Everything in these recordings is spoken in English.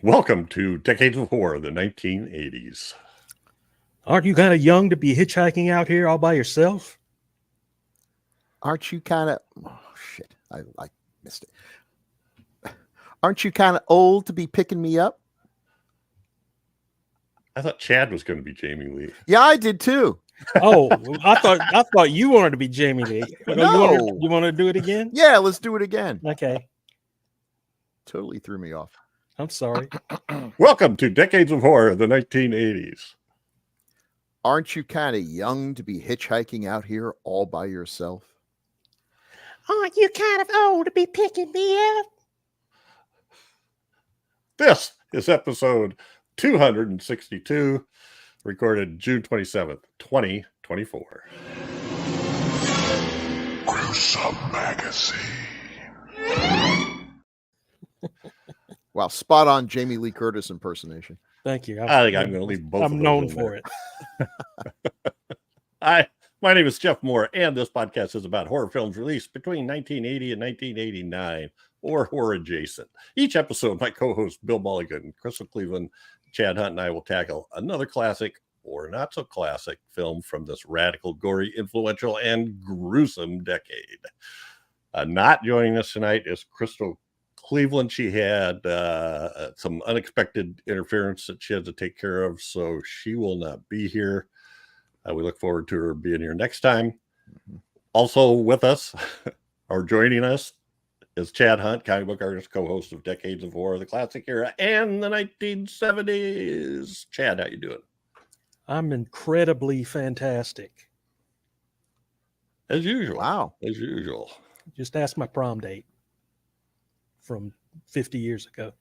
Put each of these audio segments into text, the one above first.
Welcome to Decades of Horror, the 1980s. Aren't you kind of young to be hitchhiking out here all by yourself? Aren't you kind of... Oh, shit. I missed it. Aren't you kind of old to be picking me up? I thought Chad was going to be Jamie Lee. Yeah, I did too. Oh, I thought you wanted to be Jamie Lee. No. You want to do it again? Yeah, let's do it again. Okay. Totally threw me off. I'm sorry. Welcome to Decades of Horror, the 1980s. Aren't you kind of young to be hitchhiking out here all by yourself? Aren't you kind of old to be picking me up? This is episode 262, recorded June 27th, 2024. Gruesome Magazine. Wow, spot on Jamie Lee Curtis impersonation. Thank you. I think I'm going to leave both of I'm those known in for there. it. My name is Jeff Mohr, and this podcast is about horror films released between 1980 and 1989, or horror adjacent. Each episode, my co-hosts Bill Mulligan, Crystal Cleveland, Chad Hunt, and I will tackle another classic or not so classic film from this radical, gory, influential, and gruesome decade. Not joining us tonight is Crystal Cleveland. She had some unexpected interference that she had to take care of, so she will not be here. We look forward to her being here next time. Also with us, or joining us, is Chad Hunt, comic book artist, co-host of Decades of Horror, the classic era, and the 1970s. Chad, how you doing? I'm incredibly fantastic. As usual. Wow. As usual. Just ask my prom date from 50 years ago.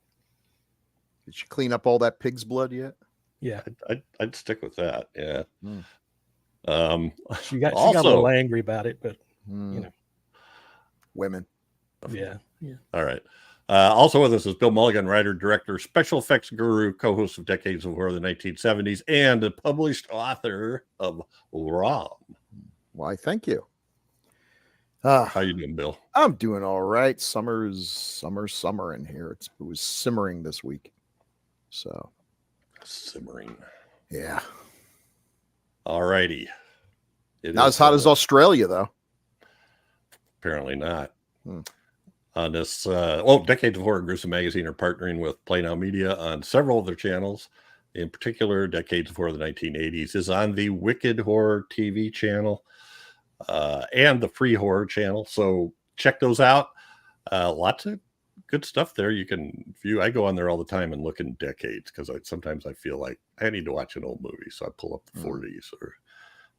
Did you clean up all that pig's blood yet? Yeah. I'd stick with that. Yeah. She got a Also, little angry about it, but you know. Women. Yeah. All right. Also with us is Bill Mulligan, writer, director, special effects guru, co-host of Decades of Horror of the 1970s, and a published author of ROM. Why, thank you. How you doing, Bill? I'm doing all right. Summer in here. It was simmering this week. So. Simmering. Yeah. All righty. Not as hot as Australia, though. Apparently not. On this, Decades of Horror and Gruesome Magazine are partnering with Play Now Media on several of their channels. In particular, Decades of Horror of the 1980s is on the Wicked Horror TV channel and the Free Horror channel. So check those out. Lots of good stuff there you can view. I go on there all the time and look in decades because sometimes I feel like I need to watch an old movie. So I pull up the 40s or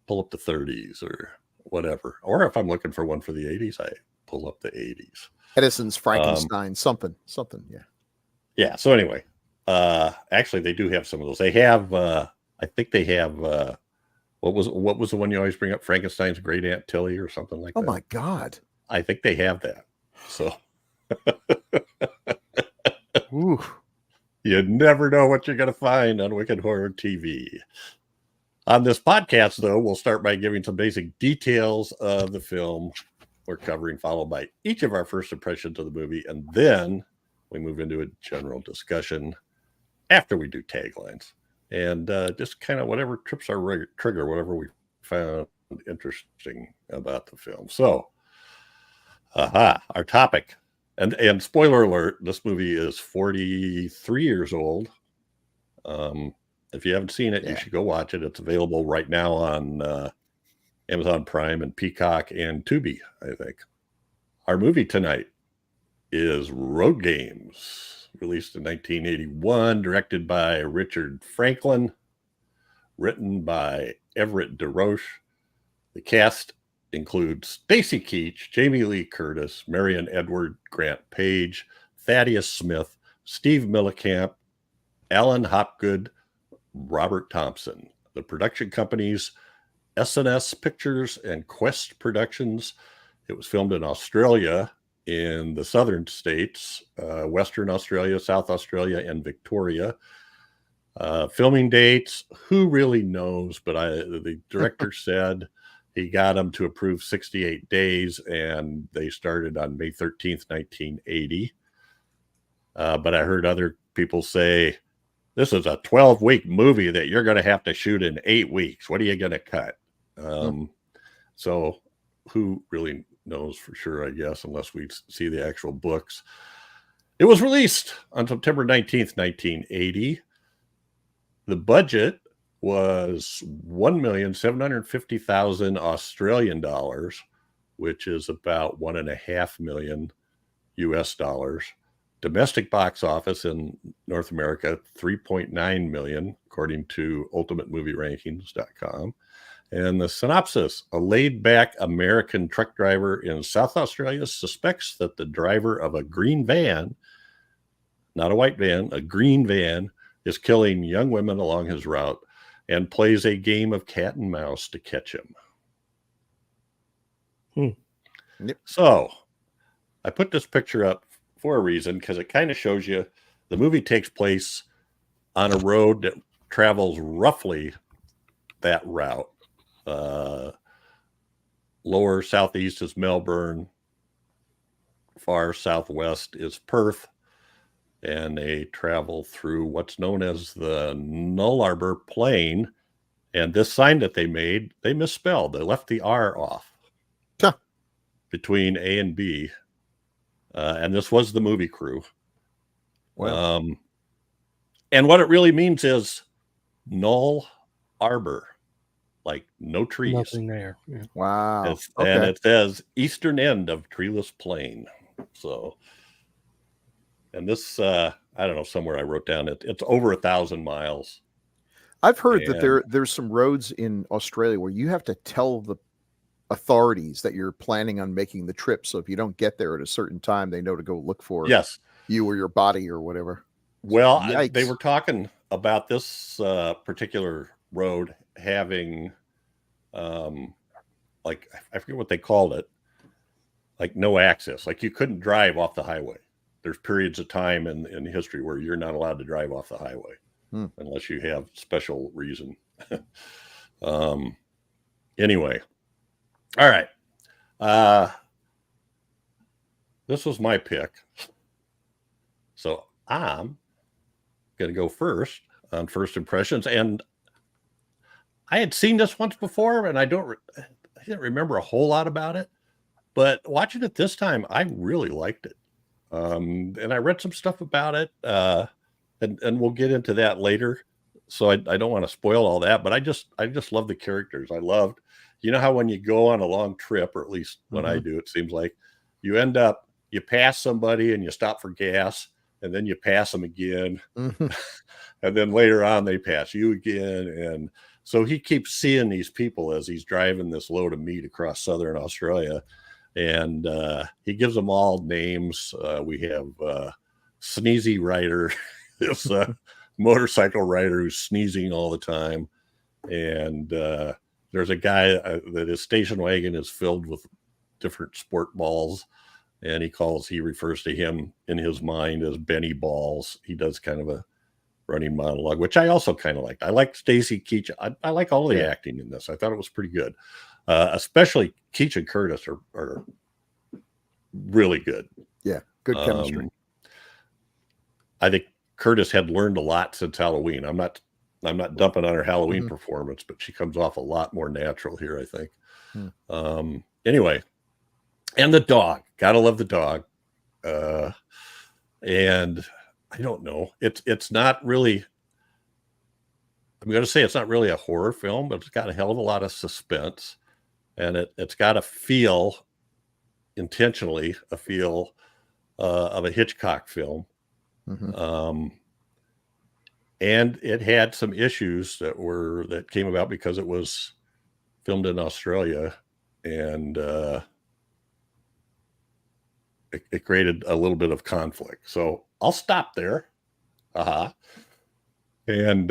pull up the 30s or whatever. Or if I'm looking for one for the 80s, I pull up the 80s. Edison's Frankenstein, something. Yeah. Yeah. So anyway, actually they do have some of those. They have, I think they have, what was the one you always bring up? Frankenstein's Great Aunt Tilly or something like that. Oh my God. I think they have that. So Ooh. You never know what you're going to find on Wicked Horror TV. On this podcast, though, we'll start by giving some basic details of the film we're covering, followed by each of our first impressions of the movie, and then we move into a general discussion after we do taglines and just kind of whatever trips our trigger, whatever we found interesting about the film. So, our topic, and spoiler alert, this movie is 43 years old. If you haven't seen it, you should go watch it. It's available right now on Amazon Prime and Peacock and Tubi, I think. Our movie tonight is Roadgames, released in 1981, directed by Richard Franklin, written by Everett De Roche. The cast includes Stacy Keach, Jamie Lee Curtis, Marion Edward, Grant Page, Thaddeus Smith, Steve Millicamp, Alan Hopgood, Robert Thompson. The production companies S&S Pictures and Quest Productions. It was filmed in Australia, in the southern states, Western Australia, South Australia, and Victoria. Filming dates, who really knows? But the director said he got them to approve 68 days, and they started on May 13th, 1980. But I heard other people say, this is a 12-week movie that you're going to have to shoot in 8 weeks. What are you going to cut? So who really knows for sure, I guess, unless we see the actual books. It was released on September 19th, 1980. The budget was 1,750,000 Australian dollars, which is about $1.5 million US dollars. Domestic box office in North America, 3.9 million, according to ultimatemovierankings.com. And the synopsis: a laid-back American truck driver in South Australia suspects that the driver of a green van, not a white van, a green van, is killing young women along his route and plays a game of cat and mouse to catch him. Yep. So I put this picture up for a reason, because it kind of shows you the movie takes place on a road that travels roughly that route. Lower southeast is Melbourne, far southwest is Perth, and they travel through what's known as the Nullarbor Plain. And this sign that they made, they misspelled. They left the R off between A and B. And this was the movie crew. Well, and what it really means is Null Arbor, like no trees. Nothing there. Yeah. wow. And it says eastern end of treeless plain. So, and this, I don't know, somewhere I wrote down it's over 1,000 miles. I've heard that there's some roads in Australia where you have to tell the authorities that you're planning on making the trip. So if you don't get there at a certain time, they know to go look for you or your body or whatever. Well, they were talking about this particular road having, like, I forget what they called it, like no access. Like you couldn't drive off the highway. There's periods of time in history where you're not allowed to drive off the highway unless you have special reason. Anyway. All right. This was my pick. So I'm going to go first on first impressions. And I had seen this once before, and I didn't remember a whole lot about it. But watching it this time, I really liked it. And I read some stuff about it. And we'll get into that later. So I don't want to spoil all that. But I just love the characters. I loved, you know how when you go on a long trip, or at least when I do, it seems like you end up, you pass somebody and you stop for gas, and then you pass them again. And then later on they pass you again. And so he keeps seeing these people as he's driving this load of meat across southern Australia. And he gives them all names. We have Sneezy Rider, this motorcycle rider who's sneezing all the time. And there's a guy that his station wagon is filled with different sport balls, and he refers to him in his mind as Benny Balls. He does kind of a running monologue, which I also kind of liked. I liked Stacy Keach. I like all the acting in this. I thought it was pretty good. Especially Keach and Curtis are really good. Yeah, good chemistry. I think Curtis had learned a lot since Halloween. I'm not dumping on her Halloween performance, but she comes off a lot more natural here, I think. Anyway, and the dog. Gotta love the dog. And I don't know. It's not really, I'm going to say it's not really a horror film, but it's got a hell of a lot of suspense. And it's got a feel, intentionally, a feel of a Hitchcock film. And it had some issues that came about because it was filmed in Australia, and it created a little bit of conflict. So I'll stop there. And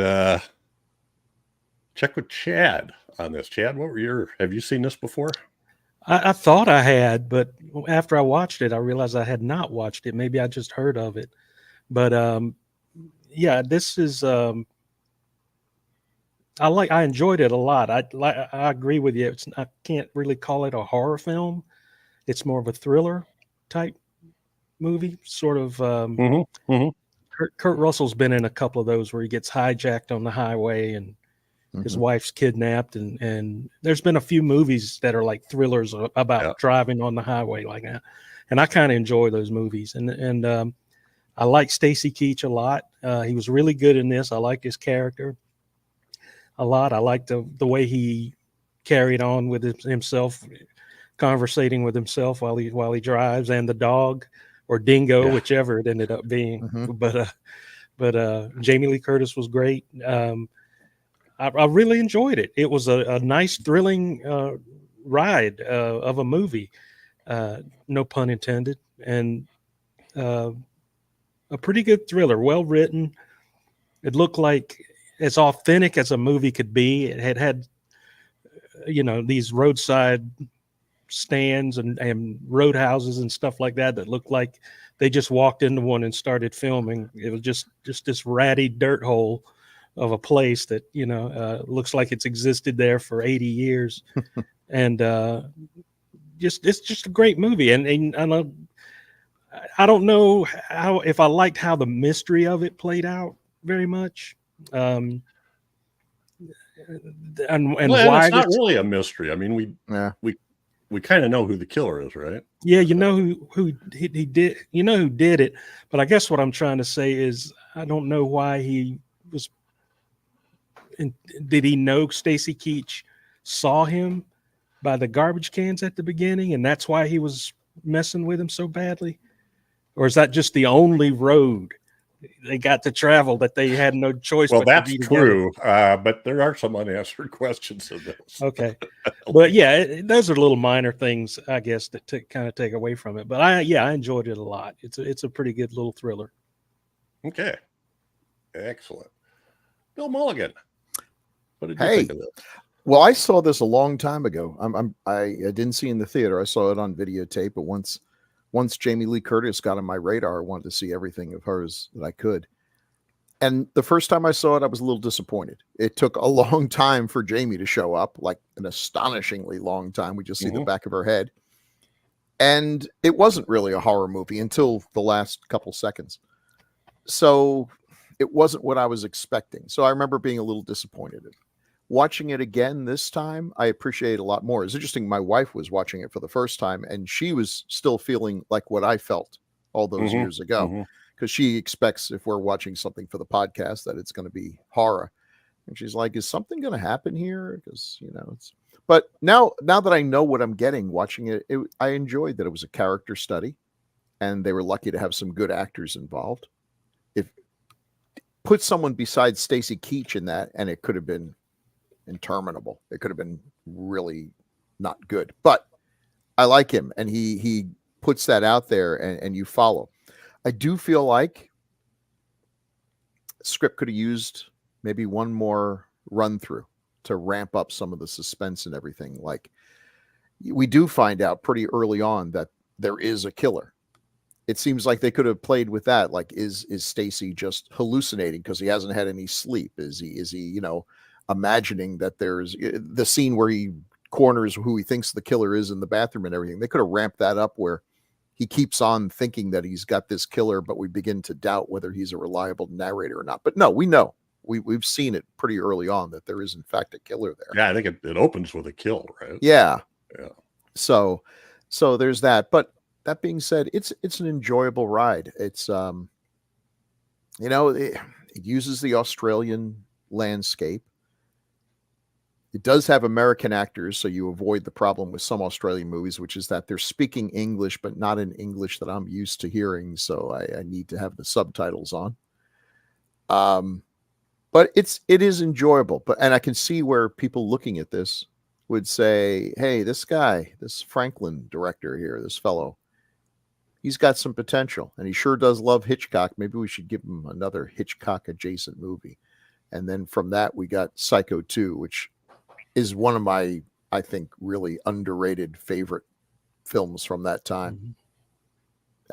check with Chad on this. Chad, have you seen this before? I thought I had, but after I watched it, I realized I had not watched it. Maybe I just heard of it. But yeah, this is I enjoyed it a lot. I agree with you. I can't really call it a horror film. It's more of a thriller type movie, sort of. Mm-hmm. Kurt Russell's been in a couple of those where he gets hijacked on the highway and his wife's kidnapped, and there's been a few movies that are like thrillers about driving on the highway like that, and I kind of enjoy those movies. And I like Stacy Keach a lot. He was really good in this. I liked his character a lot. I liked the way he carried on with himself, conversating with himself while he drives, and the dog or dingo, whichever it ended up being. But Jamie Lee Curtis was great. I really enjoyed it. It was a nice, thrilling ride of a movie, no pun intended, and a pretty good thriller, well written. It looked like as authentic as a movie could be. It had these roadside stands and roadhouses and stuff like that looked like they just walked into one and started filming. It was just this ratty dirt hole of a place that looks like it's existed there for 80 years. And it's just a great movie. And I don't know if I liked how the mystery of it played out very much. And why it's not really a mystery. I mean, we kind of know who the killer is, right? Yeah, who he did. Who did it. But I guess what I'm trying to say is I don't know why he was. Did he know Stacy Keach saw him by the garbage cans at the beginning, and that's why he was messing with him so badly? Or is that just the only road they got to travel that they had no choice? Well, that's true, but there are some unanswered questions in this. Okay, but yeah, those are little minor things, I guess, that kind of take away from it. But I enjoyed it a lot. It's a pretty good little thriller. Okay, excellent. Bill Mulligan, what did you think of this? Well, I saw this a long time ago. I didn't see it in the theater. I saw it on videotape, but once Jamie Lee Curtis got on my radar, I wanted to see everything of hers that I could. And the first time I saw it, I was a little disappointed. It took a long time for Jamie to show up, like an astonishingly long time. We just see the back of her head. And it wasn't really a horror movie until the last couple seconds. So it wasn't what I was expecting. So I remember being a little disappointed. Watching it again this time, I appreciate it a lot more. It's interesting. My wife was watching it for the first time, and she was still feeling like what I felt all those years ago, because she expects if we're watching something for the podcast that it's going to be horror. And she's like, is something going to happen here? Because, but now that I know what I'm getting watching it, I enjoyed that it was a character study, and they were lucky to have some good actors involved. If put someone besides Stacy Keach in that, and it could have been interminable. It could have been really not good, but I like him, and he puts that out there, and you follow. I do feel like the script could have used maybe one more run through to ramp up some of the suspense and everything. Like, we do find out pretty early on that there is a killer. It seems like they could have played with that. Like, is Stacy just hallucinating because he hasn't had any sleep? Is he imagining that there's the scene where he corners who he thinks the killer is in the bathroom and everything? They could have ramped that up where he keeps on thinking that he's got this killer, but we begin to doubt whether he's a reliable narrator or not. But no, we know. We've seen it pretty early on that there is in fact a killer there. Yeah, I think it opens with a kill, right? Yeah. Yeah. So there's that. But that being said, it's an enjoyable ride. It's it uses the Australian landscape. It does have American actors, so you avoid the problem with some Australian movies, which is that they're speaking English, but not in English that I'm used to hearing. So I need to have the subtitles on. But it is enjoyable. And I can see where people looking at this would say, hey, this guy, this Franklin director here, this fellow, he's got some potential, and he sure does love Hitchcock. Maybe we should give him another Hitchcock adjacent movie. And then from that, we got Psycho 2, which is one of my, I think, really underrated favorite films from that time.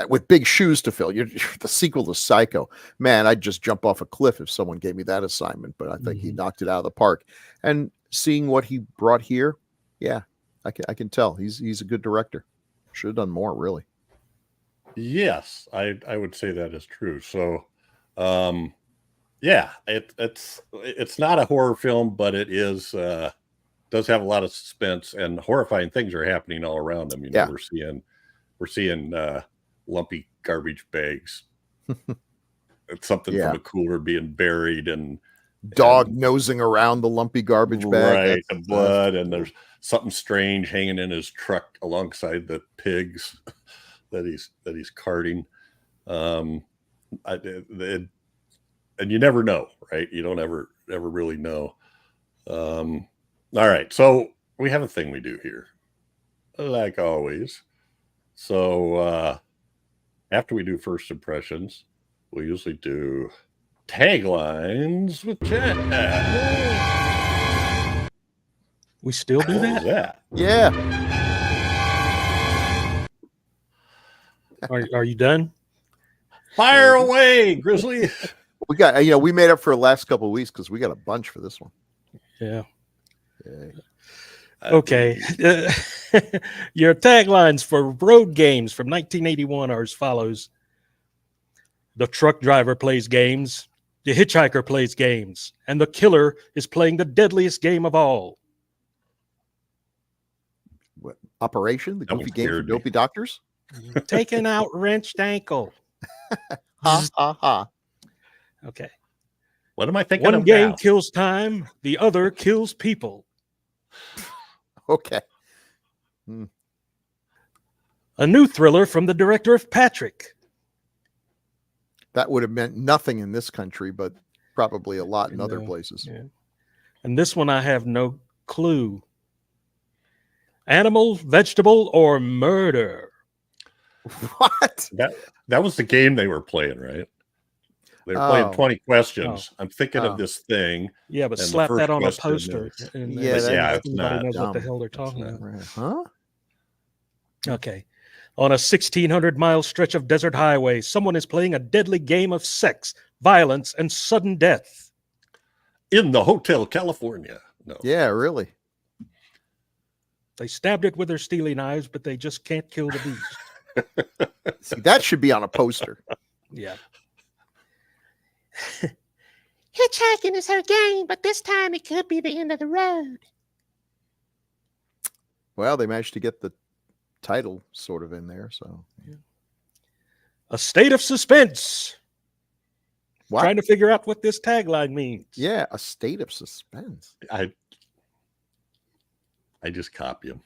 With big shoes to fill. You're the sequel to Psycho. Man, I'd just jump off a cliff if someone gave me that assignment, but I think he knocked it out of the park. And seeing what he brought here, yeah, I can tell. He's a good director. Should have done more, really. Yes, I would say that is true. So, it's not a horror film, but it is does have a lot of suspense, and horrifying things are happening all around them. You know, we're seeing lumpy garbage bags. It's something from a cooler being buried, and dog nosing around the lumpy garbage bag. Right, the blood, and there's something strange hanging in his truck alongside the pigs that he's carting. And you never know, right? You don't ever really know. All right, so we have a thing we do here, like always. So after we do first impressions, we usually do taglines with Jeff. We still do that? Yeah. Are you done? Fire away, Grizzly. We got, we made up for the last couple of weeks because we got a bunch for this one. Yeah. Okay. Your taglines for Road Games from 1981 are as follows. The truck driver plays games, the hitchhiker plays games, and the killer is playing the deadliest game of all. What, Operation? The goofy game for dopey doctors? Taking out wrenched ankle. Ha, ha, ha. Okay. What am I thinking One of game now? kills time, the other kills people. Okay. A new thriller from the director of Patrick. That would have meant nothing in this country, but probably a lot in other places. Yeah. And this one I have no clue. Animal, vegetable, or murder? What? That was the game they were playing, right? They were playing 20 questions. I'm thinking of this thing. Yeah, but slap that on a poster. Everybody knows what the hell they're talking about. Right. Huh? Okay. On a 1,600-mile stretch of desert highway, someone is playing a deadly game of sex, violence, and sudden death. In the Hotel California. No. Yeah, really. They stabbed it with their steely knives, but they just can't kill the beast. See, that should be on a poster. Yeah. Hitchhiking is her game, but this time it could be the end of the road. Well, they managed to get the title sort of in there, so. Yeah. A state of suspense. What? Trying to figure out what this tagline means. Yeah, a state of suspense. I just copy them.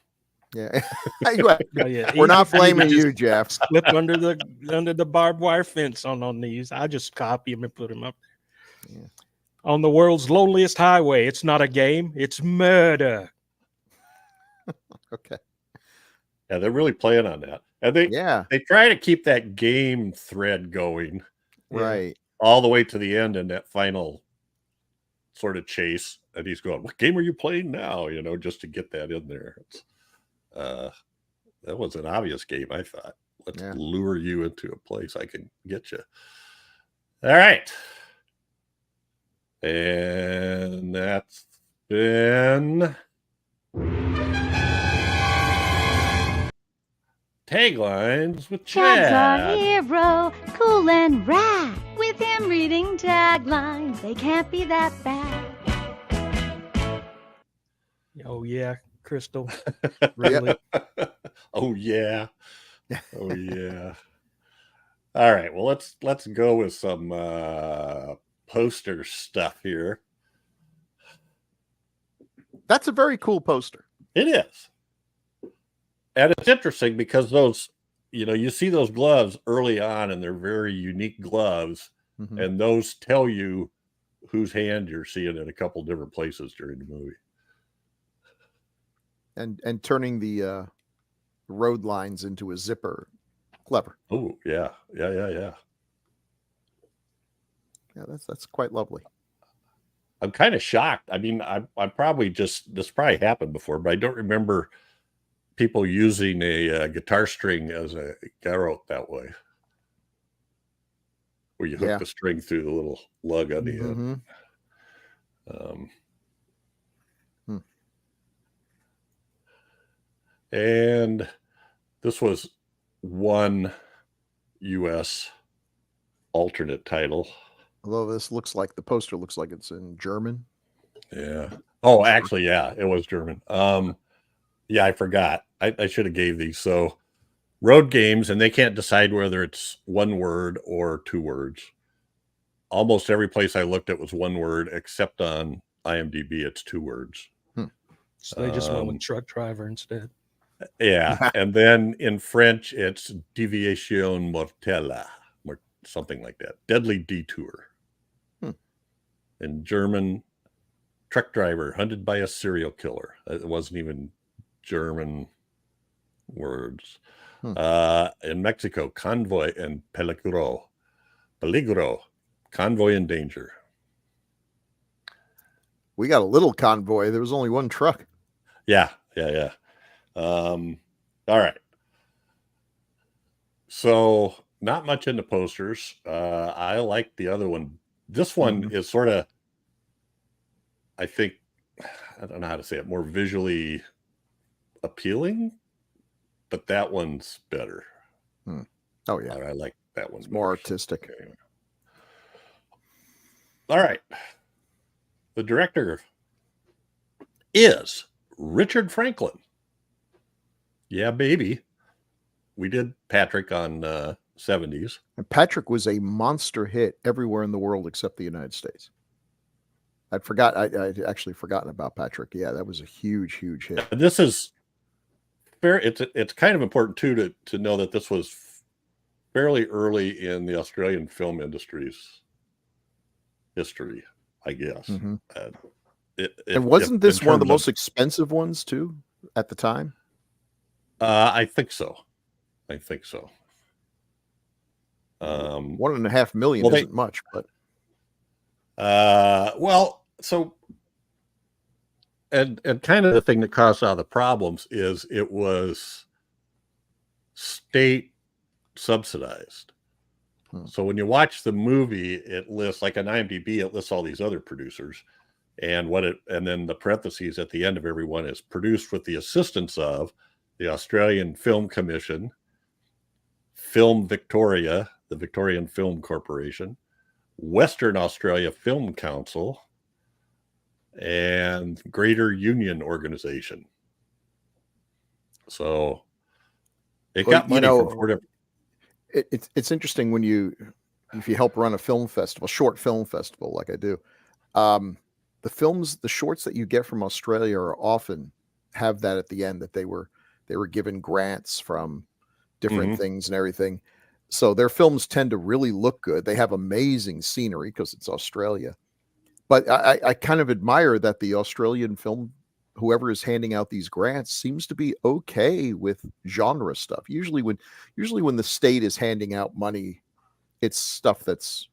Yeah. Yeah. We're not blaming you, Jeff. Slip under the barbed wire fence on these. I just copy them and put them up there. Yeah. On the world's loneliest highway, it's not a game, it's murder. Okay. Yeah, they're really playing on that. And they try to keep that game thread going. Right. All the way to the end in that final sort of chase. And he's going, what game are you playing now? You know, just to get that in there. That was an obvious game, I thought. Let's lure you into a place I can get you. All right. And that's been taglines with Chad's Chad. our hero, cool and rad. With him reading taglines, they can't be that bad. Oh yeah, Crystal. Really? Oh yeah. Oh yeah. All right. Well, let's go with some poster stuff here. That's a very cool poster. It is. And it's interesting because those, you see those gloves early on and they're very unique gloves. Mm-hmm. And those tell you whose hand you're seeing in a couple different places during the movie. And turning the road lines into a zipper. Clever. Oh, yeah. Yeah, that's quite lovely. I'm kind of shocked. I mean, I probably this probably happened before, but I don't remember people using a guitar string as a garrote that way. Where you hook the string through the little lug on the end. And this was one U.S. alternate title. Although this looks like the poster looks like it's in German. Yeah. Oh, actually, yeah, it was German. Yeah, I forgot. I should have gave these. So Roadgames, and they can't decide whether it's one word or two words. Almost every place I looked at was one word, except on IMDb, it's two words. So they just went with truck driver instead. Yeah. And then in French, it's Deviation Mortelle, or something like that. Deadly Detour. In German, Truck Driver Hunted by a Serial Killer. It wasn't even German words. In Mexico, Convoy and Peligro. Convoy in Danger. We got a little convoy. There was only one truck. Yeah. All right. So not much in the posters. I like the other one. This one is sort of, I think, I don't know how to say it, more visually appealing, but that one's better. Oh yeah, I like that one. It's more artistic. Okay. All right. The director is Richard Franklin. Yeah, baby. We did Patrick on 70s. And Patrick was a monster hit everywhere in the world except the United States. I'd actually forgotten about Patrick. Yeah, that was a huge hit. And this is fair. It's kind of important too to know that this was fairly early in the Australian film industry's history, I guess. And wasn't this one of the most expensive ones too at the time? I think so. $1.5 million isn't much, but and kind of the thing that caused all the problems is it was state subsidized. So when you watch the movie, it lists, like on IMDb, it lists all these other producers, and then the parentheses at the end of every one is produced with the assistance of the Australian Film Commission, Film Victoria, the Victorian Film Corporation, Western Australia Film Council, and Greater Union Organization. So it got money from four different. It's interesting if you help run a film festival, short film festival, like I do. The shorts that you get from Australia are often have that at the end, that they were given grants from different things and everything. So their films tend to really look good. They have amazing scenery because it's Australia. But I kind of admire that the Australian film, whoever is handing out these grants, seems to be okay with genre stuff. Usually when the state is handing out money, it's stuff that's,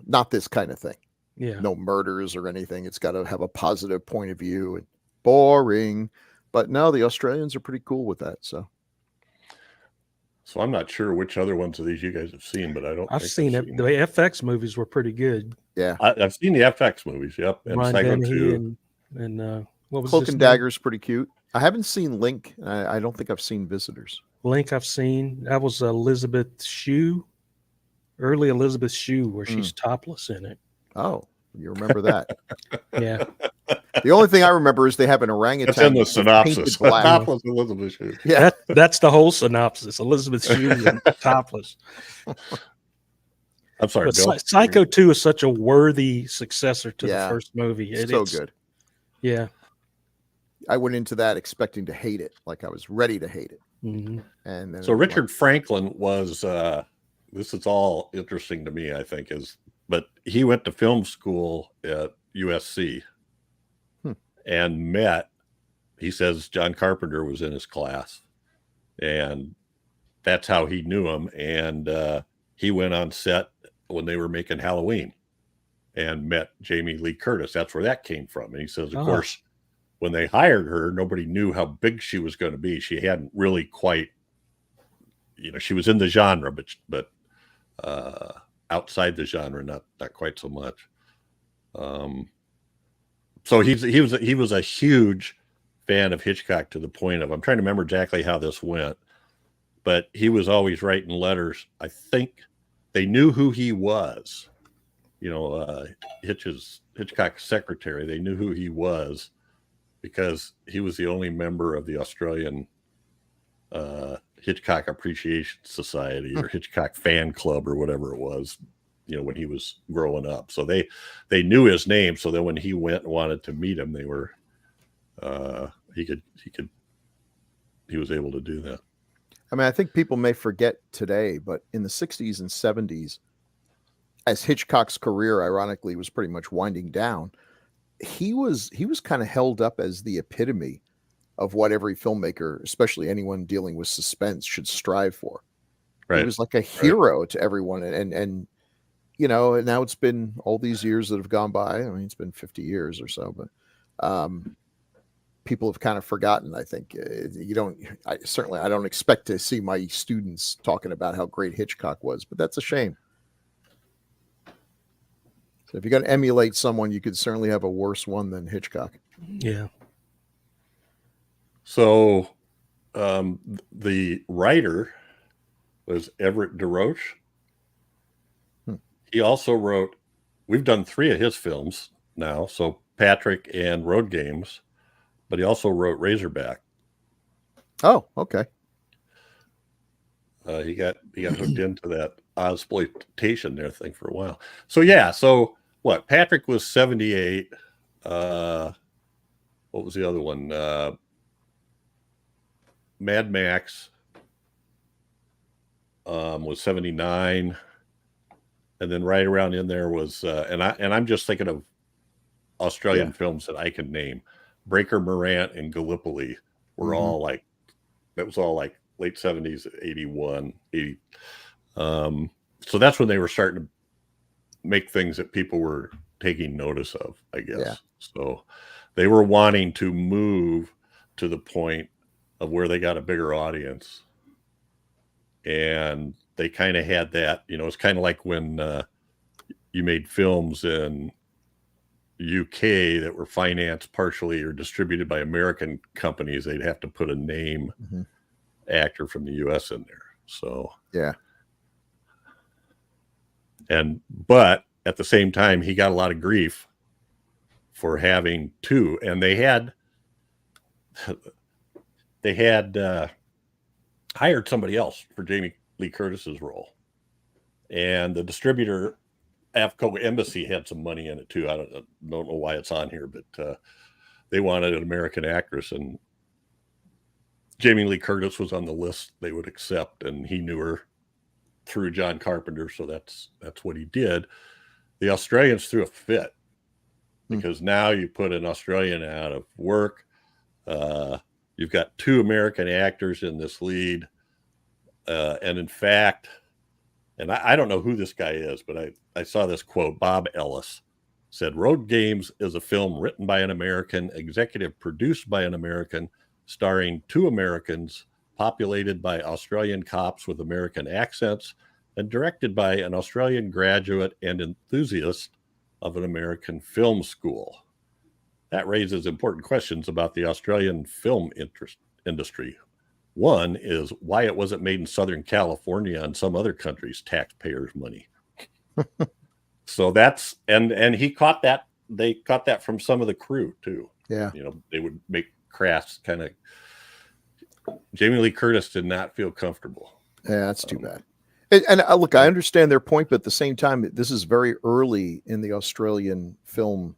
not this kind of thing. Yeah. No murders or anything. It's got to have a positive point of view. And boring. But no, the Australians are pretty cool with that. So I'm not sure which other ones of these you guys have seen, but I've seen it. The FX movies were pretty good. Yeah, I've seen the FX movies. Yep, and Psycho 2, and what was Cloak and Dagger's pretty cute. I haven't seen Link. I don't think I've seen Visitors. Link I've seen. That was Elizabeth Shue, early Elizabeth Shue, where she's topless in it. Oh, you remember that? Yeah. The only thing I remember is they have an orangutan. That's in the synopsis. Topless Elizabeth Shue. Yeah, that's the whole synopsis. Elizabeth Shue and topless. I'm sorry, Bill. Psycho 2 is such a worthy successor to the first movie. It's so good. Yeah. I went into that expecting to hate it. Like I was ready to hate it. Mm-hmm. And then so Richard Franklin was, this is all interesting to me, I think, but he went to film school at USC and he says John Carpenter was in his class, and that's how he knew him. And he went on set when they were making Halloween and met Jamie Lee Curtis. That's where that came from. And he says, of course, when they hired her, nobody knew how big she was going to be. She hadn't really quite, she was in the genre, but outside the genre, not quite so much. So he was a huge fan of Hitchcock to the point of, I'm trying to remember exactly how this went. but he was always writing letters. I think they knew who he was. You know, Hitchcock's secretary, they knew who he was because he was the only member of the Australian Hitchcock Appreciation Society or Hitchcock Fan Club or whatever it was, you know, when he was growing up. So they knew his name. So then when he went and wanted to meet him, they were, he was able to do that. I mean, I think people may forget today, but in the 60s and 70s, as Hitchcock's career, ironically, was pretty much winding down, he was kind of held up as the epitome of what every filmmaker, especially anyone dealing with suspense, should strive for. Right. He was like a hero to everyone. And you know, and now it's been all these years that have gone by. I mean, it's been 50 years or so, but people have kind of forgotten. I think I don't expect to see my students talking about how great Hitchcock was, but that's a shame. So if you're going to emulate someone, you could certainly have a worse one than Hitchcock. Yeah. So the writer was Everett De Roche. He also wrote, we've done 3 of his films now, so Patrick and Roadgames, but he also wrote Razorback. Oh, okay. He got hooked into that Ozploitation there thing for a while. So yeah, so what? Patrick was 78. What was the other one? Mad Max was 79. And then right around in there was, and I'm just thinking of Australian films that I can name. Breaker Morant and Gallipoli were all like, that was all like late 70s, 81, 80. So that's when they were starting to make things that people were taking notice of, I guess. Yeah. So they were wanting to move to the point of where they got a bigger audience. And they kind of had that, you know, it's kind of like when you made films in UK that were financed partially or distributed by American companies, they'd have to put a name actor from the US in there. So, yeah. But at the same time, he got a lot of grief for having 2, and they had hired somebody else for Jamie Lee Curtis's role, and the distributor AFCO Embassy had some money in it too. I don't know why it's on here, but they wanted an American actress, and Jamie Lee Curtis was on the list they would accept, and he knew her through John Carpenter, so that's what he did. The Australians threw a fit because now you put an Australian out of work. You've got 2 American actors in this lead. And in fact, and I don't know who this guy is, but I saw this quote. Bob Ellis said, Roadgames is a film written by an American, executive produced by an American, starring 2 Americans, populated by Australian cops with American accents, and directed by an Australian graduate and enthusiast of an American film school. That raises important questions about the Australian film industry. One is why it wasn't made in Southern California and some other country's taxpayers' money. So that's, and he caught that. They caught that from some of the crew too. Yeah. You know, they would make crass kind of. Jamie Lee Curtis did not feel comfortable. Yeah, that's too bad. And look, I understand their point, but at the same time, this is very early in the Australian film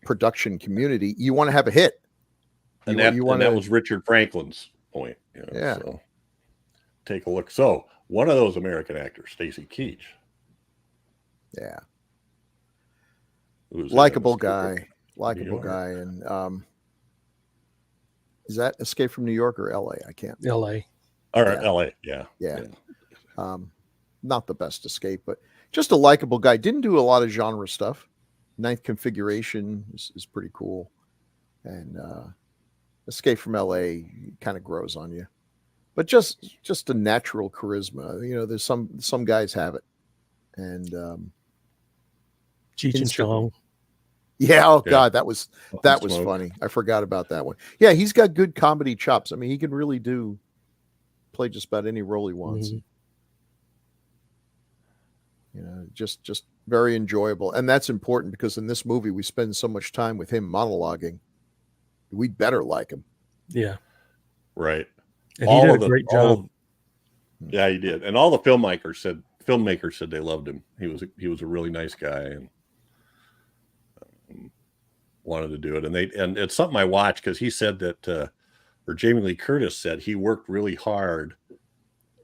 production community. You want to have a hit. And that was Richard Franklin's point. You know, yeah. So take a look. So one of those American actors, Stacy Keach. Yeah. Likeable guy. And is that Escape from New York or LA? I can't. LA. All right, LA. Yeah. Not the best Escape, but just a likable guy. Didn't do a lot of genre stuff. Ninth Configuration is pretty cool. And Escape from LA kind of grows on you. But just a natural charisma. You know, there's some guys have it. And Cheech and Chong. Yeah, God, that was funny. I forgot about that one. Yeah, he's got good comedy chops. I mean, he can really do play just about any role he wants. Mm-hmm. You know, just very enjoyable. And that's important because in this movie, we spend so much time with him monologuing. We'd better like him. Yeah. Right. And he did a great job. Yeah, he did. And all the filmmakers said they loved him. He was a really nice guy and wanted to do it. And it's something I watched because he said that, or Jamie Lee Curtis said he worked really hard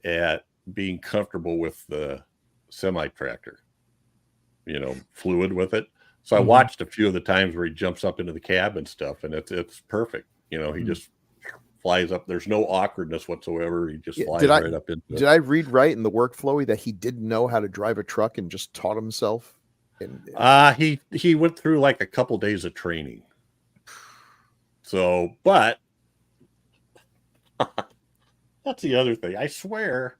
at being comfortable with the semi-tractor, you know, fluid with it. So I watched a few of the times where he jumps up into the cab and stuff, and it's perfect. You know, he just flies up. There's no awkwardness whatsoever. He just flies right up into it. Did I read right in the workflow that he didn't know how to drive a truck and just taught himself? He went through like a couple days of training. So, but that's the other thing. I swear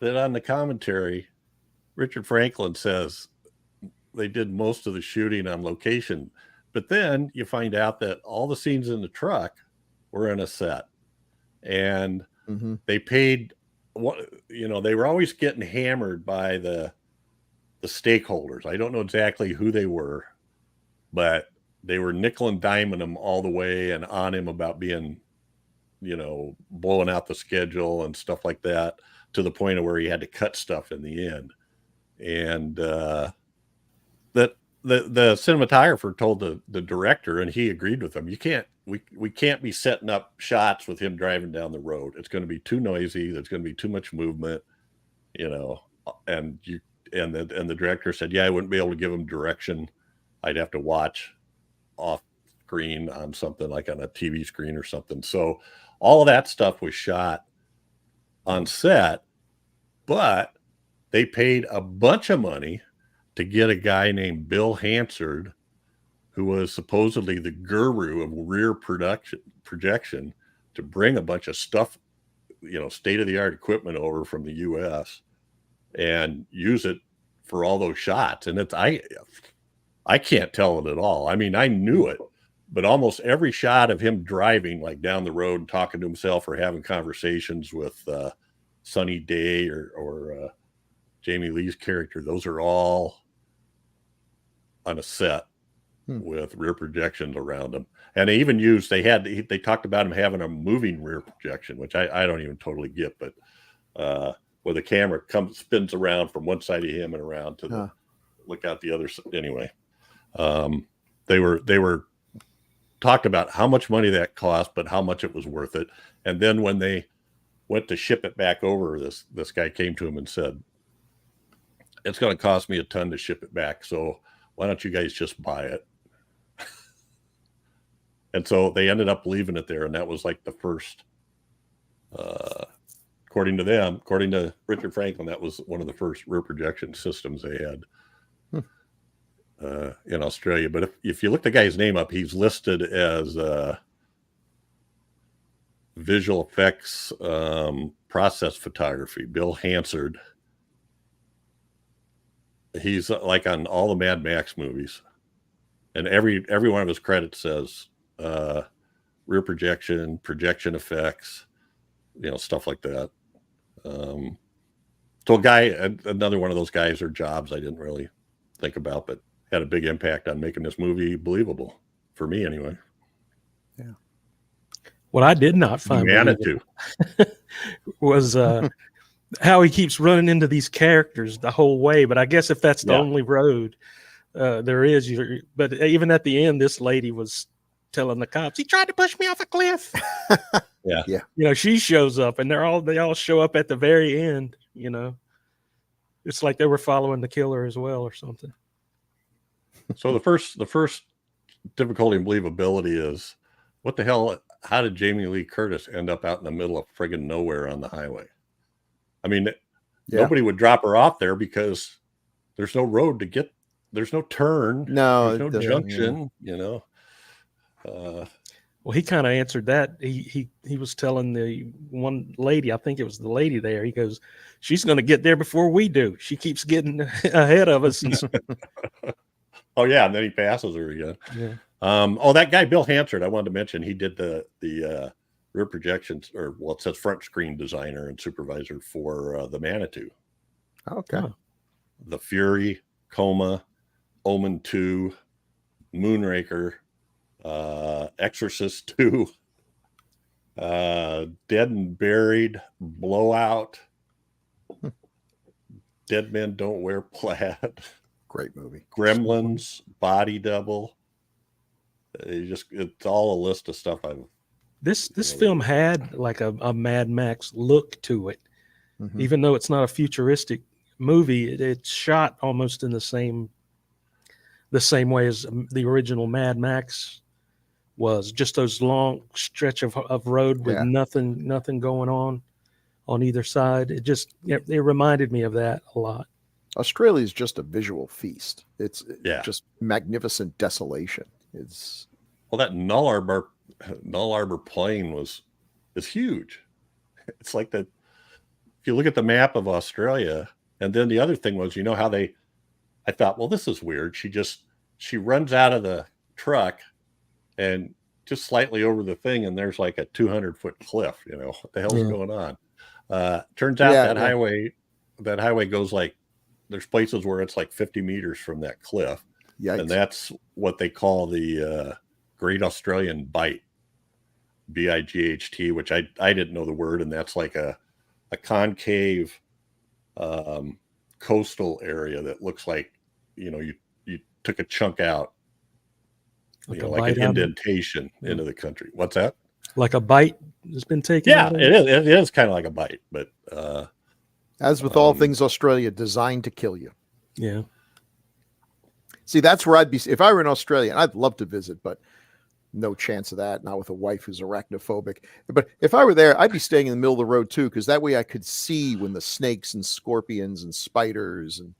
that on the commentary, Richard Franklin says they did most of the shooting on location, but then you find out that all the scenes in the truck were in a set, and they paid what, you know, they were always getting hammered by the stakeholders. I don't know exactly who they were, but they were nickel and diming him all the way and on him about being, you know, blowing out the schedule and stuff like that, to the point of where he had to cut stuff in the end. And that the cinematographer told the director, and he agreed with him, we can't be setting up shots with him driving down the road. It's going to be too noisy. There's going to be too much movement, you know. And the director said, yeah, I wouldn't be able to give him direction. I'd have to watch off screen on something like on a TV screen or something. So all of that stuff was shot on set, but they paid a bunch of money to get a guy named Bill Hansard, who was supposedly the guru of rear projection, to bring a bunch of stuff, you know, state-of-the-art equipment over from the U.S. and use it for all those shots. And I can't tell it at all. I mean, I knew it, but almost every shot of him driving like down the road and talking to himself or having conversations with Sunny Day or Jamie Lee's character, those are all on a set with rear projections around them. And they even used, they talked about him having a moving rear projection, which I don't even totally get, but where the camera spins around from one side of him and around to look out the other side. Anyway, they were talked about how much money that cost, but how much it was worth it. And then when they went to ship it back over, this guy came to him and said, it's going to cost me a ton to ship it back, so why don't you guys just buy it? And so they ended up leaving it there, and that was like the first, according to Richard Franklin, that was one of the first rear projection systems they had in Australia. But if you look the guy's name up, he's listed as visual effects process photography, Bill Hansard. He's like on all the Mad Max movies, and every one of his credits says rear projection effects, you know, stuff like that. So another one of those guys or jobs I didn't really think about, but had a big impact on making this movie believable for me anyway. Yeah. What I did not find was how he keeps running into these characters the whole way. But I guess if that's the only road there is, but even at the end, this lady was telling the cops, he tried to push me off a cliff. Yeah. You know, she shows up, and they all show up at the very end. You know, it's like they were following the killer as well or something. So the first difficulty in believability is, what the hell? How did Jamie Lee Curtis end up out in the middle of friggin' nowhere on the highway? I mean, nobody would drop her off there because there's no road to get. There's no turn. No, there's no junction. You know. Well, he kind of answered that. He was telling the one lady, I think it was the lady there, he goes, she's going to get there before we do. She keeps getting ahead of us. Oh yeah, and then he passes her again. Yeah. That guy Bill Hansard, I wanted to mention, he did the rear projections, or well, it says front screen designer and supervisor for the Manitou. Okay. The Fury, Coma, Omen 2, Moonraker, Exorcist 2, Dead and Buried, Blowout, Dead Men Don't Wear Plaid. Great movie. Gremlins, Body Double. It's all a list of stuff I've. This film had like a Mad Max look to it, even though it's not a futuristic movie. It's shot almost in the same way as the original Mad Max was. Just those long stretch of road with nothing going on either side. It reminded me of that a lot. Australia is just a visual feast. It's just magnificent desolation. It's that Null Arbor plain is huge. It's like that. If you look at the map of Australia, and then the other thing was, how I thought, well, this is weird. She runs out of the truck and just slightly over the thing, and there's like a 200-foot cliff. What the hell's going on? Turns out that highway goes like, there's places where it's like 50 meters from that cliff. Yikes. And that's what they call the Great Australian Bight, BIGHT, which I didn't know the word, and that's like a concave coastal area that looks like you took a chunk out, like an indentation into the country. What's that? Like a bite has been taken. Yeah, it is kind of like a bite, but as with all things Australia, designed to kill you. Yeah. See, that's where I'd be if I were in Australia. And I'd love to visit, but no chance of that. Not with a wife who's arachnophobic. But if I were there, I'd be staying in the middle of the road too, because that way I could see when the snakes and scorpions and spiders and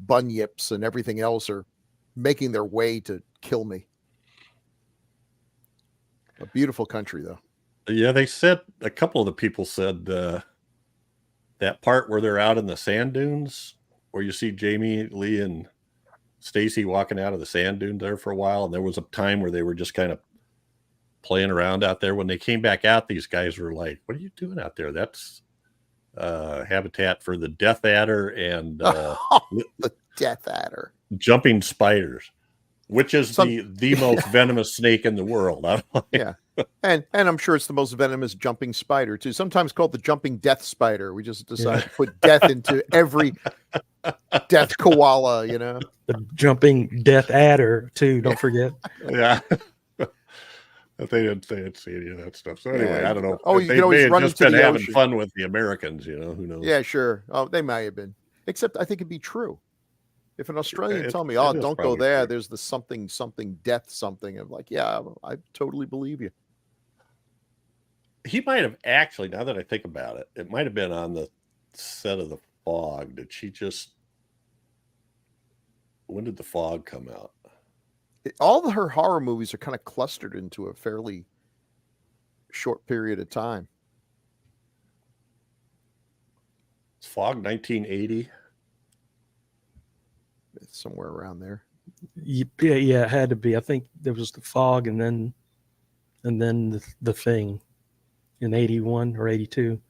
bunyips and everything else are making their way to kill me. A beautiful country, though. Yeah, they said, a couple of the people said that part where they're out in the sand dunes, where you see Jamie Lee and Stacy walking out of the sand dunes there for a while, and there was a time where they were just kind of playing around out there. When they came back out, these guys were like, "What are you doing out there? That's habitat for the death adder and the death adder, jumping spiders, which is the most venomous snake in the world." Yeah, and I'm sure it's the most venomous jumping spider too. Sometimes called the jumping death spider. We just decided to put death into every death koala, The jumping death adder too. Don't forget. Yeah. But they didn't see any of that stuff. So anyway, I don't know. Oh, they may have just been having fun with the Americans, who knows? Yeah, sure. Oh, they might have been. Except I think it'd be true. If an Australian told me, "Oh, don't go there," true. There's the something death something. I'm like, yeah, I totally believe you. He might have actually, now that I think about it, it might have been on the set of The Fog. When did The Fog come out? All of her horror movies are kind of clustered into a fairly short period of time. It's Fog 1980. It's somewhere around there. Yeah, it had to be. I think there was The Fog and then the Thing in 81 or 82.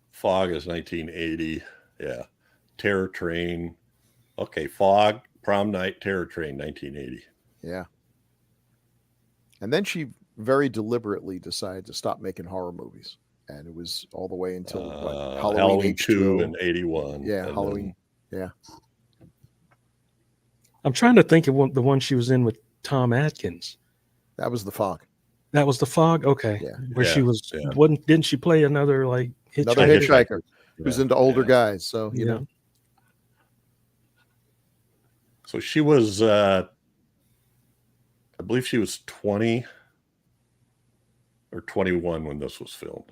Fog is 1980. Yeah. Terror Train. Okay, Fog, Prom Night, Terror Train, 1980. Yeah. And then she very deliberately decided to stop making horror movies. And it was all the way until Halloween 2 and 81. Yeah, Halloween. Yeah. I'm trying to think of the one she was in with Tom Atkins. That was The Fog. That was The Fog? Okay. Yeah. Where she was, didn't she play another hitchhiker? Another hitchhiker who's into older guys. So, you know. So she was, I believe she was 20 or 21 when this was filmed.